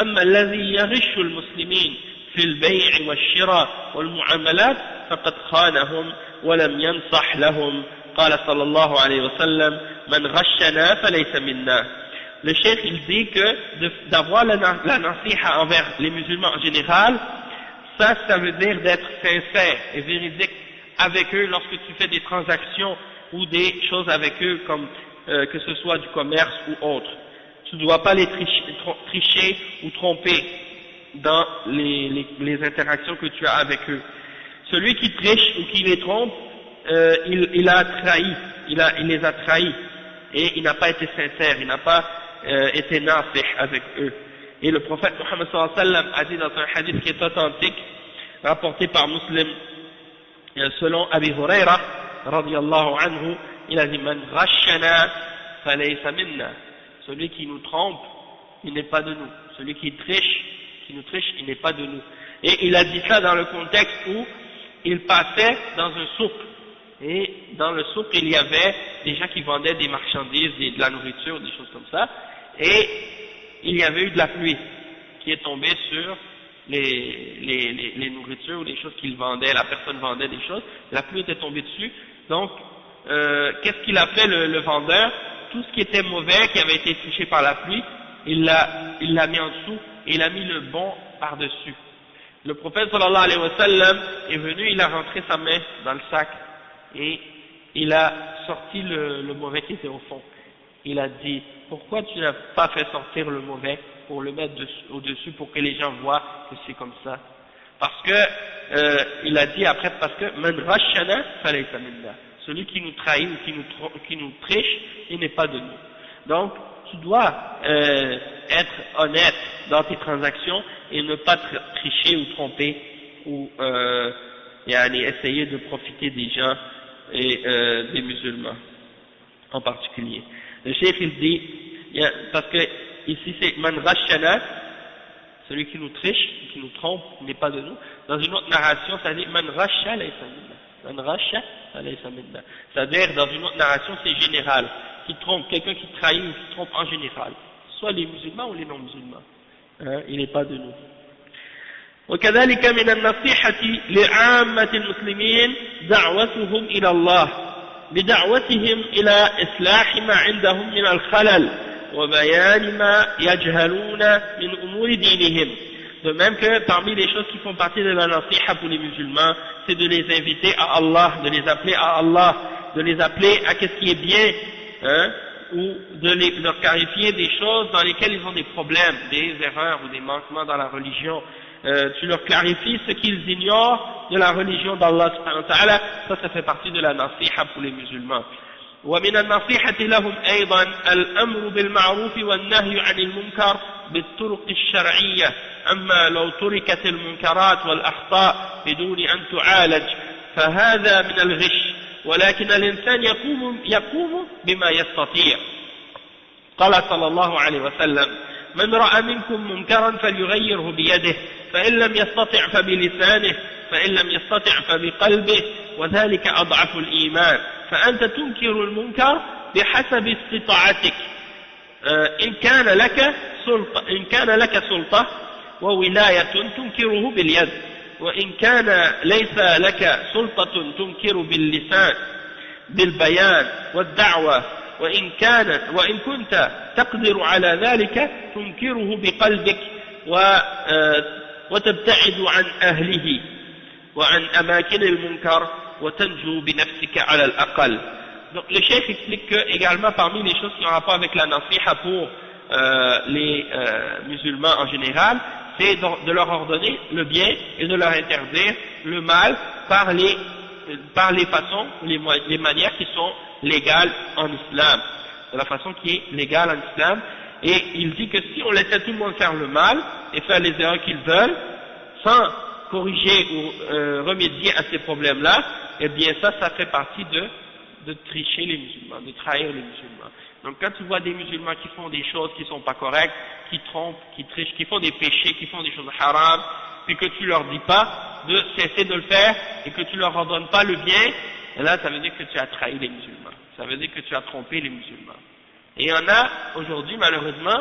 أما الذي يغش المسلمين في البيع والشراء والمعاملات فقد خانهم ولم ينصح لهم قال صلى الله عليه وسلم من غشنا فليس منا. Le cheikh il dit que d'avoir la nasiha envers les musulmans en général, ça veut dire d'être sincère et véridique avec eux lorsque tu fais des transactions ou des choses avec eux, comme que ce soit du commerce ou autre. Tu ne dois pas les tricher ou tromper dans les interactions que tu as avec eux. Celui qui triche ou qui les trompe, il a trahi, il les a trahis, et il n'a pas été sincère, il n'a pas été nasih avec eux. Et le prophète Muhammad sallallahu alayhi wa sallam a dit dans un hadith qui est authentique, rapporté par Muslim, selon Abi Huraira radiyallahu anhu, il a dit man ghashana falaysa minna. Celui qui nous trompe, il n'est pas de nous. Celui qui nous triche, il n'est pas de nous. Et il a dit ça dans le contexte où il passait dans un souk. Et dans le souk, il y avait des gens qui vendaient des marchandises, de la nourriture, des choses comme ça. Et il y avait eu de la pluie qui est tombée sur les nourritures ou les choses qu'il vendait. La personne vendait des choses, la pluie était tombée dessus. Donc, qu'est-ce qu'il a fait le vendeur? Tout ce qui était mauvais, qui avait été touché par la pluie, il l'a mis en dessous et il a mis le bon par-dessus. Le prophète sallallahu alayhi wa sallam est venu, il a rentré sa main dans le sac et il a sorti le mauvais qui était au fond. Il a dit, pourquoi tu n'as pas fait sortir le mauvais pour le mettre au-dessus pour que les gens voient que c'est comme ça? Parce que, il a dit après, parce que man rashana falaysa minna. Celui qui nous trahit ou qui nous triche, il n'est pas de nous. Donc, tu dois être honnête dans tes transactions et ne pas tricher ou tromper ou essayer de profiter des gens et des musulmans en particulier. Le cheikh il dit, parce que ici c'est man rashana, celui qui nous triche, qui nous trompe, n'est pas de nous. Dans une autre narration, ça dit man rasha laysa minna. C'est-à-dire, dans une autre narration, c'est général, qui trompe, quelqu'un qui trahit ou qui trompe en général, soit les musulmans ou les non-musulmans, il n'est pas de nous. وكذلك من النصيحة لعامة المسلمين دعوتهم إلى الله بدعوتهم إلى إصلاح ما عندهم من الخلل وبيان ما يجهلون من أمور دينهم. De même que parmi les choses qui font partie de la nasiha pour les musulmans, c'est de les inviter à Allah, de les appeler à Allah, de les appeler à qu'est-ce qui est bien, ou de leur clarifier des choses dans lesquelles ils ont des problèmes, des erreurs ou des manquements dans la religion. Tu leur clarifies ce qu'ils ignorent de la religion d'Allah subhanahu wa ta'ala, ça fait partie de la nasiha pour les musulmans. ومن النصيحة لهم أيضا الأمر بالمعروف والنهي عن المنكر بالطرق الشرعية، أما لو تركت المنكرات والأخطاء بدون أن تعالج فهذا من الغش، ولكن الإنسان يقوم بما يستطيع. قال صلى الله عليه وسلم من رأى منكم منكرا فليغيره بيده فإن لم يستطع فبلسانه فإن لم يستطع فبقلبه وذلك أضعف الإيمان. فأنت تنكر المنكر بحسب استطاعتك، إن كان لك سلطة وولاية تنكره باليد، وإن كان ليس لك سلطة تنكر باللسان بالبيان والدعوة، وإن كنت تقدر على ذلك تنكره بقلبك وتبتعد عن أهله وعن أماكن المنكر وتنجو بنفسك على الأقل. Donc le chef explique que également parmi les choses qui ont rapport avec la nasiha pour les musulmans en général, c'est de leur ordonner le bien et de leur interdire le mal par les façons, les manières qui sont légales en islam, de la façon qui est légale en islam. Et il dit que si on laissait tout le monde faire le mal et faire les erreurs qu'ils veulent, sans corriger ou remédier à ces problèmes-là, eh bien ça fait partie de tricher les musulmans, de trahir les musulmans. Donc quand tu vois des musulmans qui font des choses qui sont pas correctes, qui trompent, qui trichent, qui font des péchés, qui font des choses haram, puis que tu leur dis pas de cesser de le faire et que tu leur ordonnes pas le bien, et là ça veut dire que tu as trahi les musulmans, ça veut dire que tu as trompé les musulmans. Et il y en a aujourd'hui malheureusement,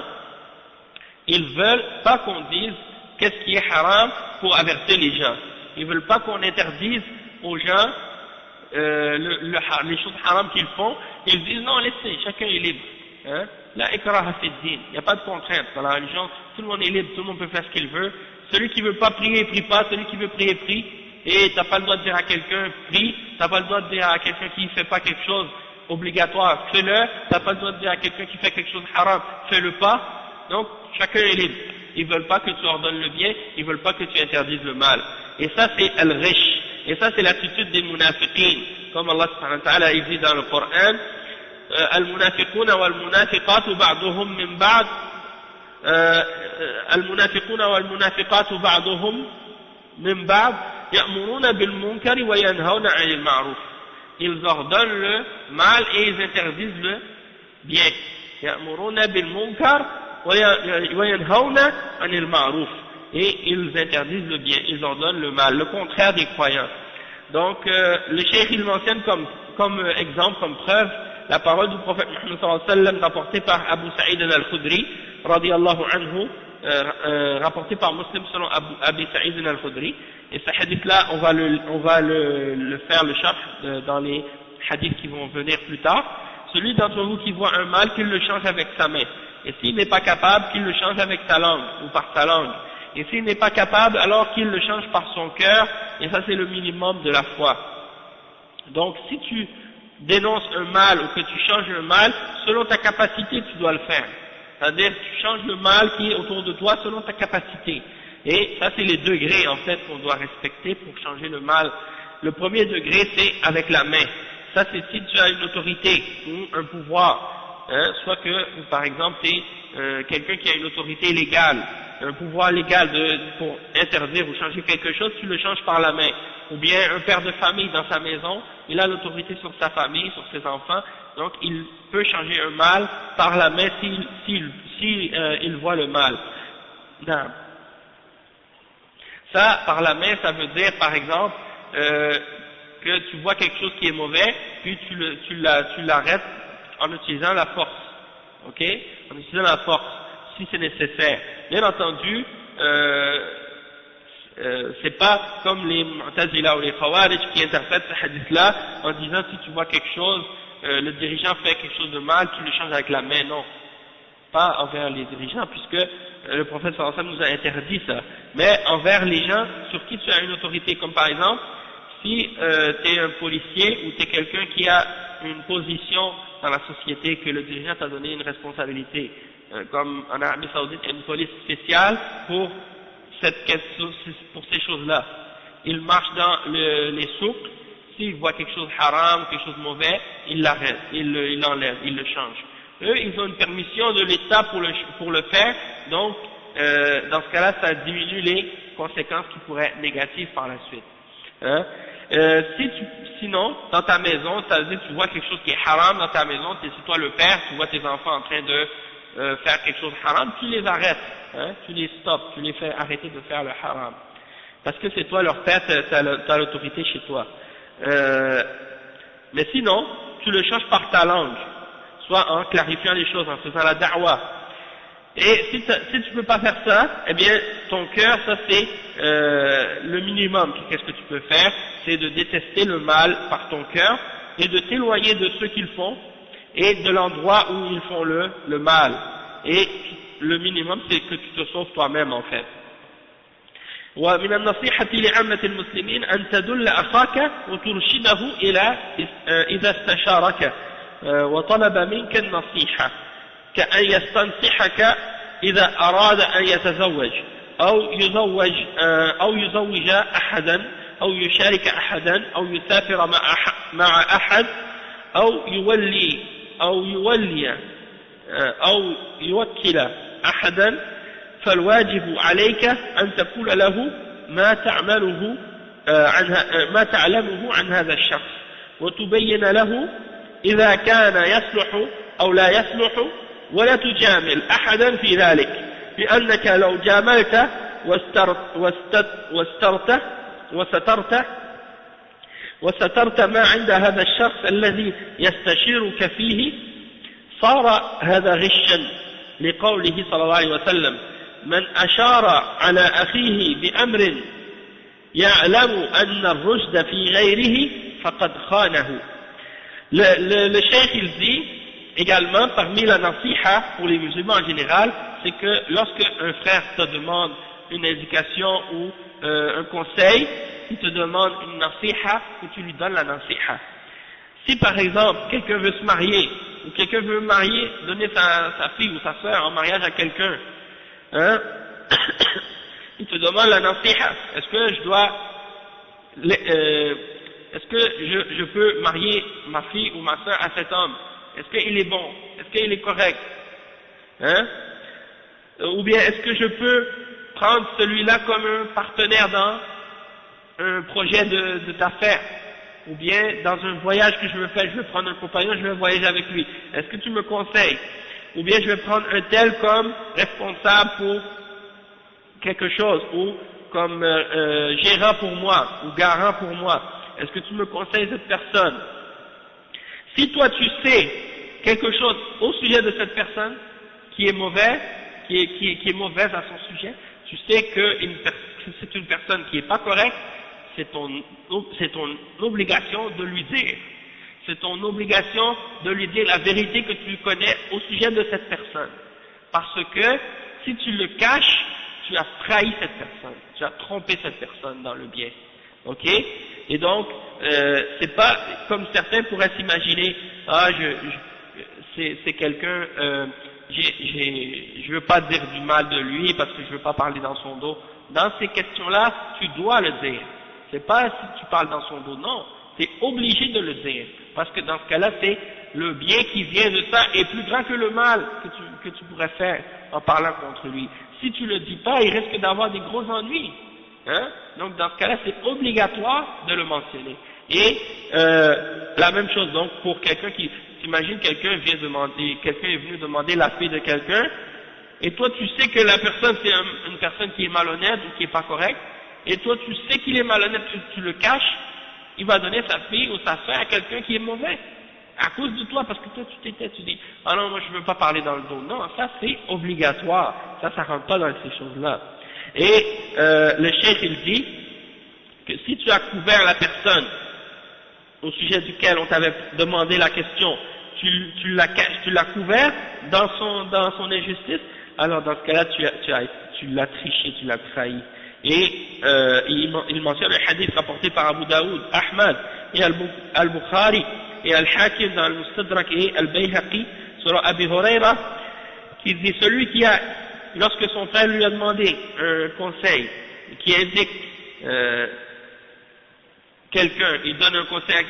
ils veulent pas qu'on dise qu'est-ce qui est haram pour avertir les gens. Ils veulent pas qu'on interdise aux gens les choses haram qu'ils font, ils disent non, laissez, chacun est libre. Hein? La ikraha fi din, il n'y a pas de contrainte dans la religion, tout le monde est libre, tout le monde peut faire ce qu'il veut. Celui qui veut pas prier, prie pas, celui qui veut prier, prie. Et t'as pas le droit de dire à quelqu'un, prie, t'as pas le droit de dire à quelqu'un qui fait pas quelque chose obligatoire, fais-le, t'as pas le droit de dire à quelqu'un qui fait quelque chose de haram, fais-le pas. Donc, chacun est libre. Ils veulent pas que tu ordonnes le bien, ils veulent pas que tu interdises le mal. Et ça, c'est al-rish. Et ça, c'est l'attitude des munafiqin. Comme Allah subhanahu wa ta'ala dit dans le Coran, al-munafiquna wal-munafiqatu ba'duhum min ba'd, al-munafiquna wal-munafiqatu ba'duhum min ba'd, ya'muruna bil-munkari wa yanhawna 'anil ma'ruf. Ils ordonnent le mal et ils interdisent le bien. Ya'muruna bil-munkar wa yanhawna 'anil ma'ruf. Et ils interdisent le bien, ils ordonnent le mal, le contraire des croyants. Donc, le cheikh il mentionne comme exemple, comme preuve, la parole du prophète Muhammad sallallahu alayhi wa sallam rapportée par Abu Sa'id al-Khudri, radiyallahu anhu, rapporté par Muslim selon Abu Sa'id al-Khudri. Et ce hadith-là, on va le faire le sharh dans les hadiths qui vont venir plus tard. Celui d'entre vous qui voit un mal, qu'il le change avec sa main. Et s'il n'est pas capable, qu'il le change avec sa langue, ou par sa langue. Et s'il n'est pas capable, alors qu'il le change par son cœur, et ça c'est le minimum de la foi. Donc si tu dénonces un mal ou que tu changes un mal, selon ta capacité tu dois le faire. C'est-à-dire tu changes le mal qui est autour de toi selon ta capacité. Et ça c'est les degrés en fait qu'on doit respecter pour changer le mal. Le premier degré c'est avec la main. Ça c'est si tu as une autorité ou un pouvoir, hein, soit que par exemple tu es quelqu'un qui a une autorité légale, un pouvoir légal pour interdire ou changer quelque chose, tu le changes par la main. Ou bien un père de famille dans sa maison, il a l'autorité sur sa famille, sur ses enfants, donc il peut changer un mal par la main s'il voit le mal. Non. Ça, par la main, ça veut dire par exemple que tu vois quelque chose qui est mauvais, puis tu l'arrêtes en utilisant la force. Ok? En utilisant la force, si c'est nécessaire. Bien entendu, c'est pas comme les Mu'tazila ou les Khawarij qui interprètent ce hadith-là en disant si tu vois quelque chose, le dirigeant fait quelque chose de mal, tu le changes avec la main. Non, pas envers les dirigeants, puisque le prophète sallallahu alayhi wa sallam nous a interdit ça. Mais envers les gens sur qui tu as une autorité, comme par exemple, si tu es un policier ou tu es quelqu'un qui a une position dans la société, que le dirigeant t'a donné une responsabilité. Comme en Arabie Saoudite, il y a une police spéciale pour ces choses-là. Il marche dans les souks, s'il voit quelque chose haram, quelque chose mauvais, il l'arrête, il l'enlève, il le change. Eux, ils ont une permission de l'État pour le faire, donc dans ce cas-là, ça diminue les conséquences qui pourraient être négatives par la suite. Hein? Sinon, dans ta maison, c'est-à-dire tu vois quelque chose qui est haram dans ta maison, c'est toi le père, tu vois tes enfants en train de faire quelque chose de haram, tu les arrêtes, hein, tu les stops, tu les fais arrêter de faire le haram. Parce que c'est toi leur père, tu as l'autorité chez toi. Mais sinon, tu le changes par ta langue, soit en clarifiant les choses, en faisant la da'wa. Et si tu peux pas faire ça, eh bien, ton cœur, ça c'est le minimum. Qu'est-ce que tu peux faire? C'est de détester le mal par ton cœur et de t'éloigner de ceux qui le font et de l'endroit où ils font le mal. Et le minimum, c'est que tu te sauves toi-même, en fait. ومن النصيحة لعامة المسلمين أن تدل أخاك وترشده إلى إذا استشارك وطلب منك النصيحة كأن يستنصحك إذا أراد أن يتزوج أو يزوج أحدا أو يشارك أحدا أو يسافر مع أحد أو يوكل أحدا فالواجب عليك أن تقول له ما تعلمه عن هذا الشخص وتبين له إذا كان يصلح أو لا يصلح ولا تجامل أحدا في ذلك لأنك لو جاملت وسترت ما عند هذا الشخص الذي يستشيرك فيه صار هذا غشا لقوله صلى الله عليه وسلم من أشار على أخيه بأمر يعلم أن الرشد في غيره فقد خانه. Le cheikh il dit également parmi la nasiha pour les musulmans en général, c'est que lorsque un frère te demande une indication ou un conseil, il te demande une nasiha, que tu lui donnes la nasiha. Si par exemple quelqu'un veut se marier, ou quelqu'un veut donner sa fille ou sa sœur en mariage à quelqu'un, hein, il te demande la nasiha, est-ce que je dois, est-ce que je peux marier ma fille ou ma sœur à cet homme? Est-ce qu'il est bon? Est-ce qu'il est correct? Hein? Ou bien est-ce que je peux prendre celui-là comme un partenaire dans un projet d'affaires? Ou bien dans un voyage que je veux faire, je vais prendre un compagnon, je vais voyager avec lui. Est-ce que tu me conseilles? Ou bien je vais prendre un tel comme responsable pour quelque chose, ou comme gérant pour moi, ou garant pour moi. Est-ce que tu me conseilles cette personne? Si toi tu sais quelque chose au sujet de cette personne qui est mauvaise, qui est mauvaise à son sujet, tu sais que c'est une personne qui n'est pas correcte, c'est ton obligation de lui dire. C'est ton obligation de lui dire la vérité que tu connais au sujet de cette personne. Parce que si tu le caches, tu as trahi cette personne, tu as trompé cette personne dans le bien. Ok? Et donc, c'est pas comme certains pourraient s'imaginer, c'est quelqu'un, je veux pas dire du mal de lui parce que je veux pas parler dans son dos. Dans ces questions-là, tu dois le dire. C'est pas si tu parles dans son dos, non. Tu es obligé de le dire. Parce que dans ce cas-là, c'est le bien qui vient de ça est plus grand que le mal que tu pourrais faire en parlant contre lui. Si tu le dis pas, il risque d'avoir des gros ennuis. Hein? Donc dans ce cas-là, c'est obligatoire de le mentionner. Et la même chose donc pour quelqu'un qui, t'imagines quelqu'un est venu demander la fille de quelqu'un, et toi tu sais que la personne c'est une personne qui est malhonnête ou qui est pas correcte, et toi tu sais qu'il est malhonnête, tu le caches, il va donner sa fille ou sa soeur à quelqu'un qui est mauvais, à cause de toi, parce que toi tu dis, ah non moi je veux pas parler dans le dos. Non, ça c'est obligatoire, ça rentre pas dans ces choses-là. Et le cheikh il dit que si tu as couvert la personne au sujet duquel on t'avait demandé la question, tu l'as couvert dans son injustice, alors dans ce cas-là tu l'as triché, tu l'as trahi. Et il mentionne le hadith rapporté par Abu Daoud, Ahmad et Al-Bukhari et Al-Hakim dans Al-Mustadrak et Al-Bayhaqi sur Abi Huraira, qui dit celui qui a, lorsque son frère lui a demandé un conseil, qui indique quelqu'un, il donne un conseil,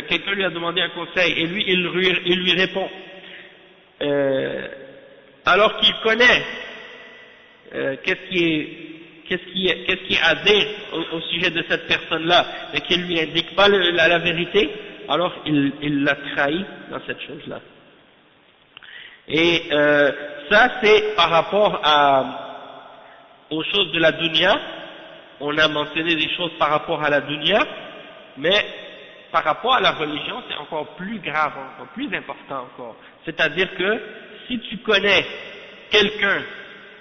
quelqu'un lui a demandé un conseil et lui il lui répond, alors qu'il connaît qu'est-ce qui est à dire au sujet de cette personne-là, et qu'il lui indique pas la vérité, alors il l'a trahi dans cette chose-là. Et ça c'est par rapport aux choses de la dunya. On a mentionné des choses par rapport à la dunya, mais par rapport à la religion c'est encore plus grave, encore plus important encore. C'est-à-dire que si tu connais quelqu'un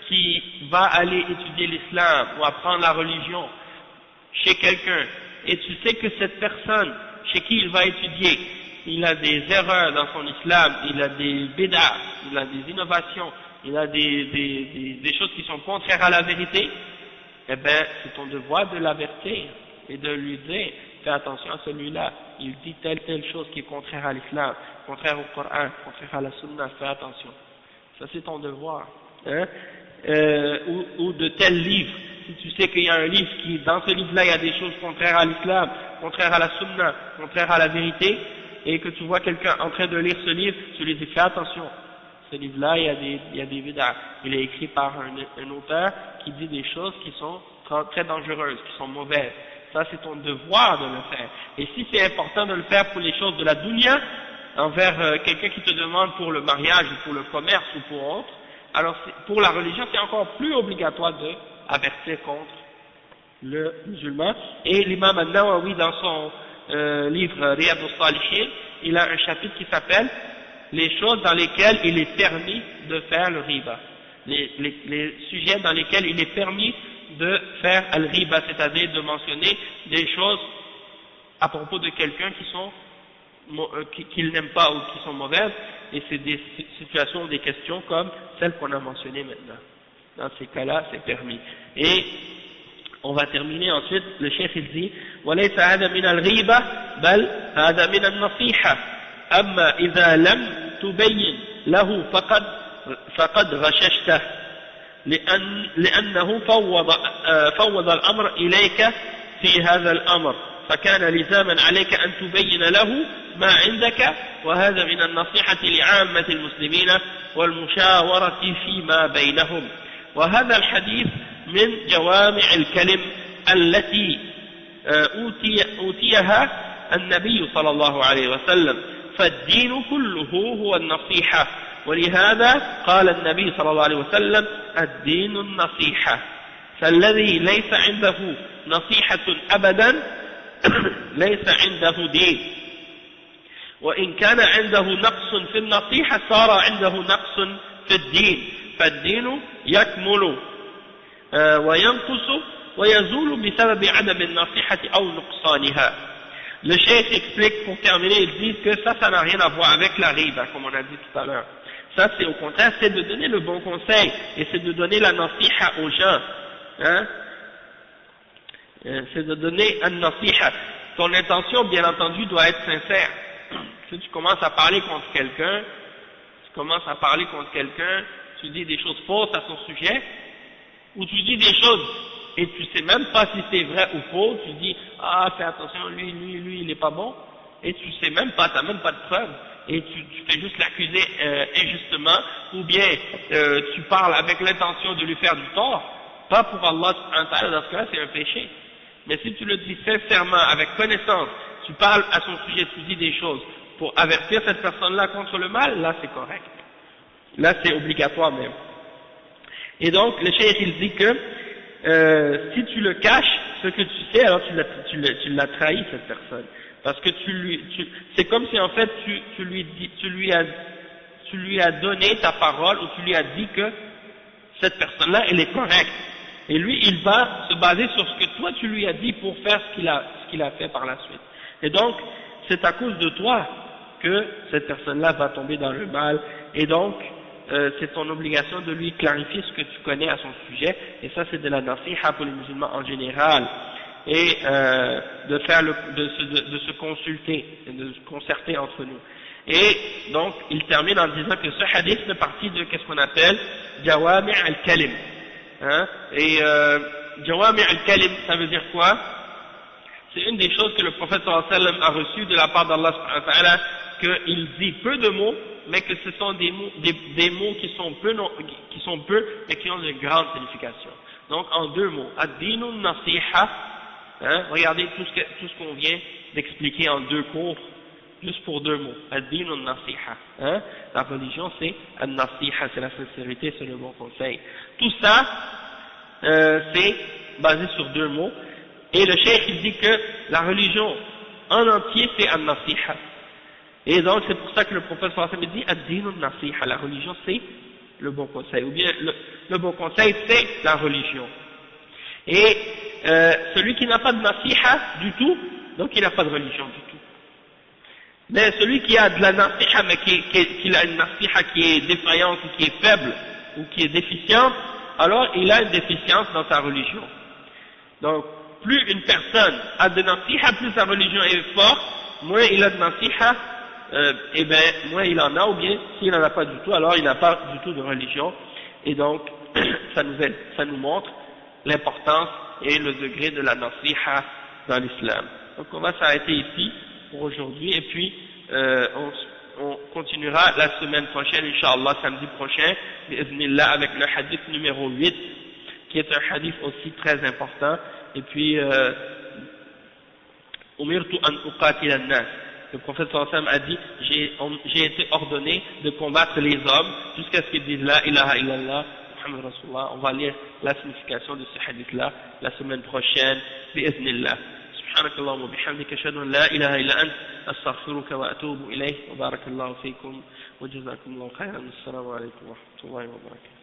qui va aller étudier l'islam ou apprendre la religion chez quelqu'un, et tu sais que cette personne chez qui il va étudier, il a des erreurs dans son islam, il a des bid'ah, il a des innovations, il a des choses qui sont contraires à la vérité, eh bien c'est ton devoir de l'avertir et de lui dire, fais attention à celui-là, il dit telle chose qui est contraire à l'islam, contraire au Coran, contraire à la sunna, fais attention. Ça c'est ton devoir. Hein? Ou de tel livre, si tu sais qu'il y a un livre qui, dans ce livre-là, il y a des choses contraires à l'islam, contraires à la sunna, contraires à la vérité, et que tu vois quelqu'un en train de lire ce livre, tu lui dis fais attention, ce livre-là, il y a des bid'ah. Il est écrit par un auteur qui dit des choses qui sont très dangereuses, qui sont mauvaises. Ça c'est ton devoir de le faire. Et si c'est important de le faire pour les choses de la dunya, envers quelqu'un qui te demande pour le mariage ou pour le commerce ou pour autre, alors pour la religion c'est encore plus obligatoire d'avertir contre le musulman. Et l'imam An-Nawawi dans son livre Riyad al-Salihin, il a un chapitre qui s'appelle les choses dans lesquelles il est permis de faire le riba, les sujets dans lesquels il est permis de faire al-riba, c'est-à-dire de mentionner des choses à propos de quelqu'un qu'il n'aime pas ou qui sont mauvaises, et c'est des situations, des questions comme celles qu'on a mentionnées maintenant. Dans ces cas-là, c'est permis. Et on va terminer ensuite, le cheikh il dit وَلَيْسَ هَذَا مِنَ الْغِيبَةِ بَلْ هَذَا مِنَ النَّصِيحَةِ أَمَّا إِذَا لَمْ تُبَيِّنْ لَهُ فقد غششته لأنه فوض الأمر إليك في هذا الأمر فكان لزاما عليك أن تبين له ما عندك وهذا من النصيحة لعامة المسلمين والمشاورة فيما بينهم. وهذا الحديث من جوامع الكلم التي أوتيها النبي صلى الله عليه وسلم، فالدين كله هو النصيحة، ولهذا قال النبي صلى الله عليه وسلم الدين النصيحة، فالذي ليس عنده نصيحة أبدا ليس عنده دين، وإن كان عنده نقص في النصيحة صار عنده نقص في الدين، فالدين يكمل وينقص ويزول بسبب عدم النصيحة أو نقصانها. Le cheikh explique pour terminer, il dit que ça n'a rien à voir avec la riba, comme on a dit tout à l'heure. Ça, c'est au contraire, c'est de donner le bon conseil, et c'est de donner la nasiha aux gens. Hein? C'est de donner un nasiha. Ton intention, bien entendu, doit être sincère. Si tu commences à parler contre quelqu'un, tu dis des choses fausses à son sujet, ou tu dis des choses et tu sais même pas si c'est vrai ou faux, tu dis ah fais attention, lui il est pas bon, et tu sais même pas, t'as même pas de preuve, et tu fais juste l'accuser injustement, ou bien tu parles avec l'intention de lui faire du tort, pas pour Allah subhanahu wa ta'ala, dans ce cas-là c'est un péché. Mais si tu le dis sincèrement, avec connaissance, tu parles à son sujet, tu dis des choses pour avertir cette personne-là contre le mal, là c'est correct. Là c'est obligatoire même. Et donc le cheikh il dit que si tu le caches, ce que tu sais, alors tu l'as trahi cette personne. Parce que c'est comme si en fait tu lui as donné ta parole, ou tu lui as dit que cette personne-là elle est correcte. Et lui il va se baser sur ce que toi tu lui as dit pour faire ce qu'il a fait par la suite. Et donc c'est à cause de toi que cette personne-là va tomber dans le mal, et donc c'est ton obligation de lui clarifier ce que tu connais à son sujet, et ça c'est de la nasiha pour les musulmans en général, et de se consulter, et de se concerter entre nous. Et donc il termine en disant que ce hadith fait partie de qu'est-ce qu'on appelle Jawami' al-Kalim. Hein? Et Jawami' al-Kalim, ça veut dire quoi? C'est une des choses que le prophète sallallahu alayhi wa sallam a reçues de la part d'Allah subhanahu wa ta'ala, qu'il dit peu de mots, mais que ce sont des mots qui sont peu, mais qui ont de grandes significations. Donc en deux mots, ad-dinu nasiha, hein, regardez tout ce qu'on vient d'expliquer en deux cours, juste pour deux mots, ad-dinu nasiha, hein, la religion c'est ad-nasiha, c'est la sincérité, c'est le bon conseil. Tout ça, c'est basé sur deux mots, et le cheikh il dit que la religion en entier c'est ad-nasiha. Et donc c'est pour ça que le prophète sallallahu alayhi wa sallam dit ad-dinu nasiha, la religion c'est le bon conseil, ou bien le bon conseil c'est la religion. Et celui qui n'a pas de nasiha du tout, donc il n'a pas de religion du tout. Mais celui qui a de la nasiha, mais qui a une nasiha qui est défaillante, ou qui est faible, ou qui est déficiente, alors il a une déficience dans sa religion. Donc plus une personne a de nasiha, plus sa religion est forte, moins il a de nasiha, et bien moins il en a, ou bien s'il n'en a pas du tout, alors il n'a pas du tout de religion. Et donc ça nous montre l'importance et le degré de la nasiha dans l'islam. Donc on va s'arrêter ici pour aujourd'hui, et puis on continuera la semaine prochaine, Inch'Allah, samedi prochain, bi'idhnillah, avec le hadith numéro 8, qui est un hadith aussi très important. Et puis umirtu an uqatila an-nas, le prophète sallallahu alayhi wa sallam a dit j'ai été ordonné de combattre les hommes jusqu'à ce qu'ils disent la ilaha illallah Muhammad Rasulullah. On va lire la signification de ce hadith là la semaine prochaine bi'idhnillah. سبحانك اللهم وبحمدك أشهد أن لا إله إلا أنت أستغفرك وأتوب إليه وبارك الله فيكم وجزاكم الله خيرا. السلام عليكم ورحمة الله وبركاته.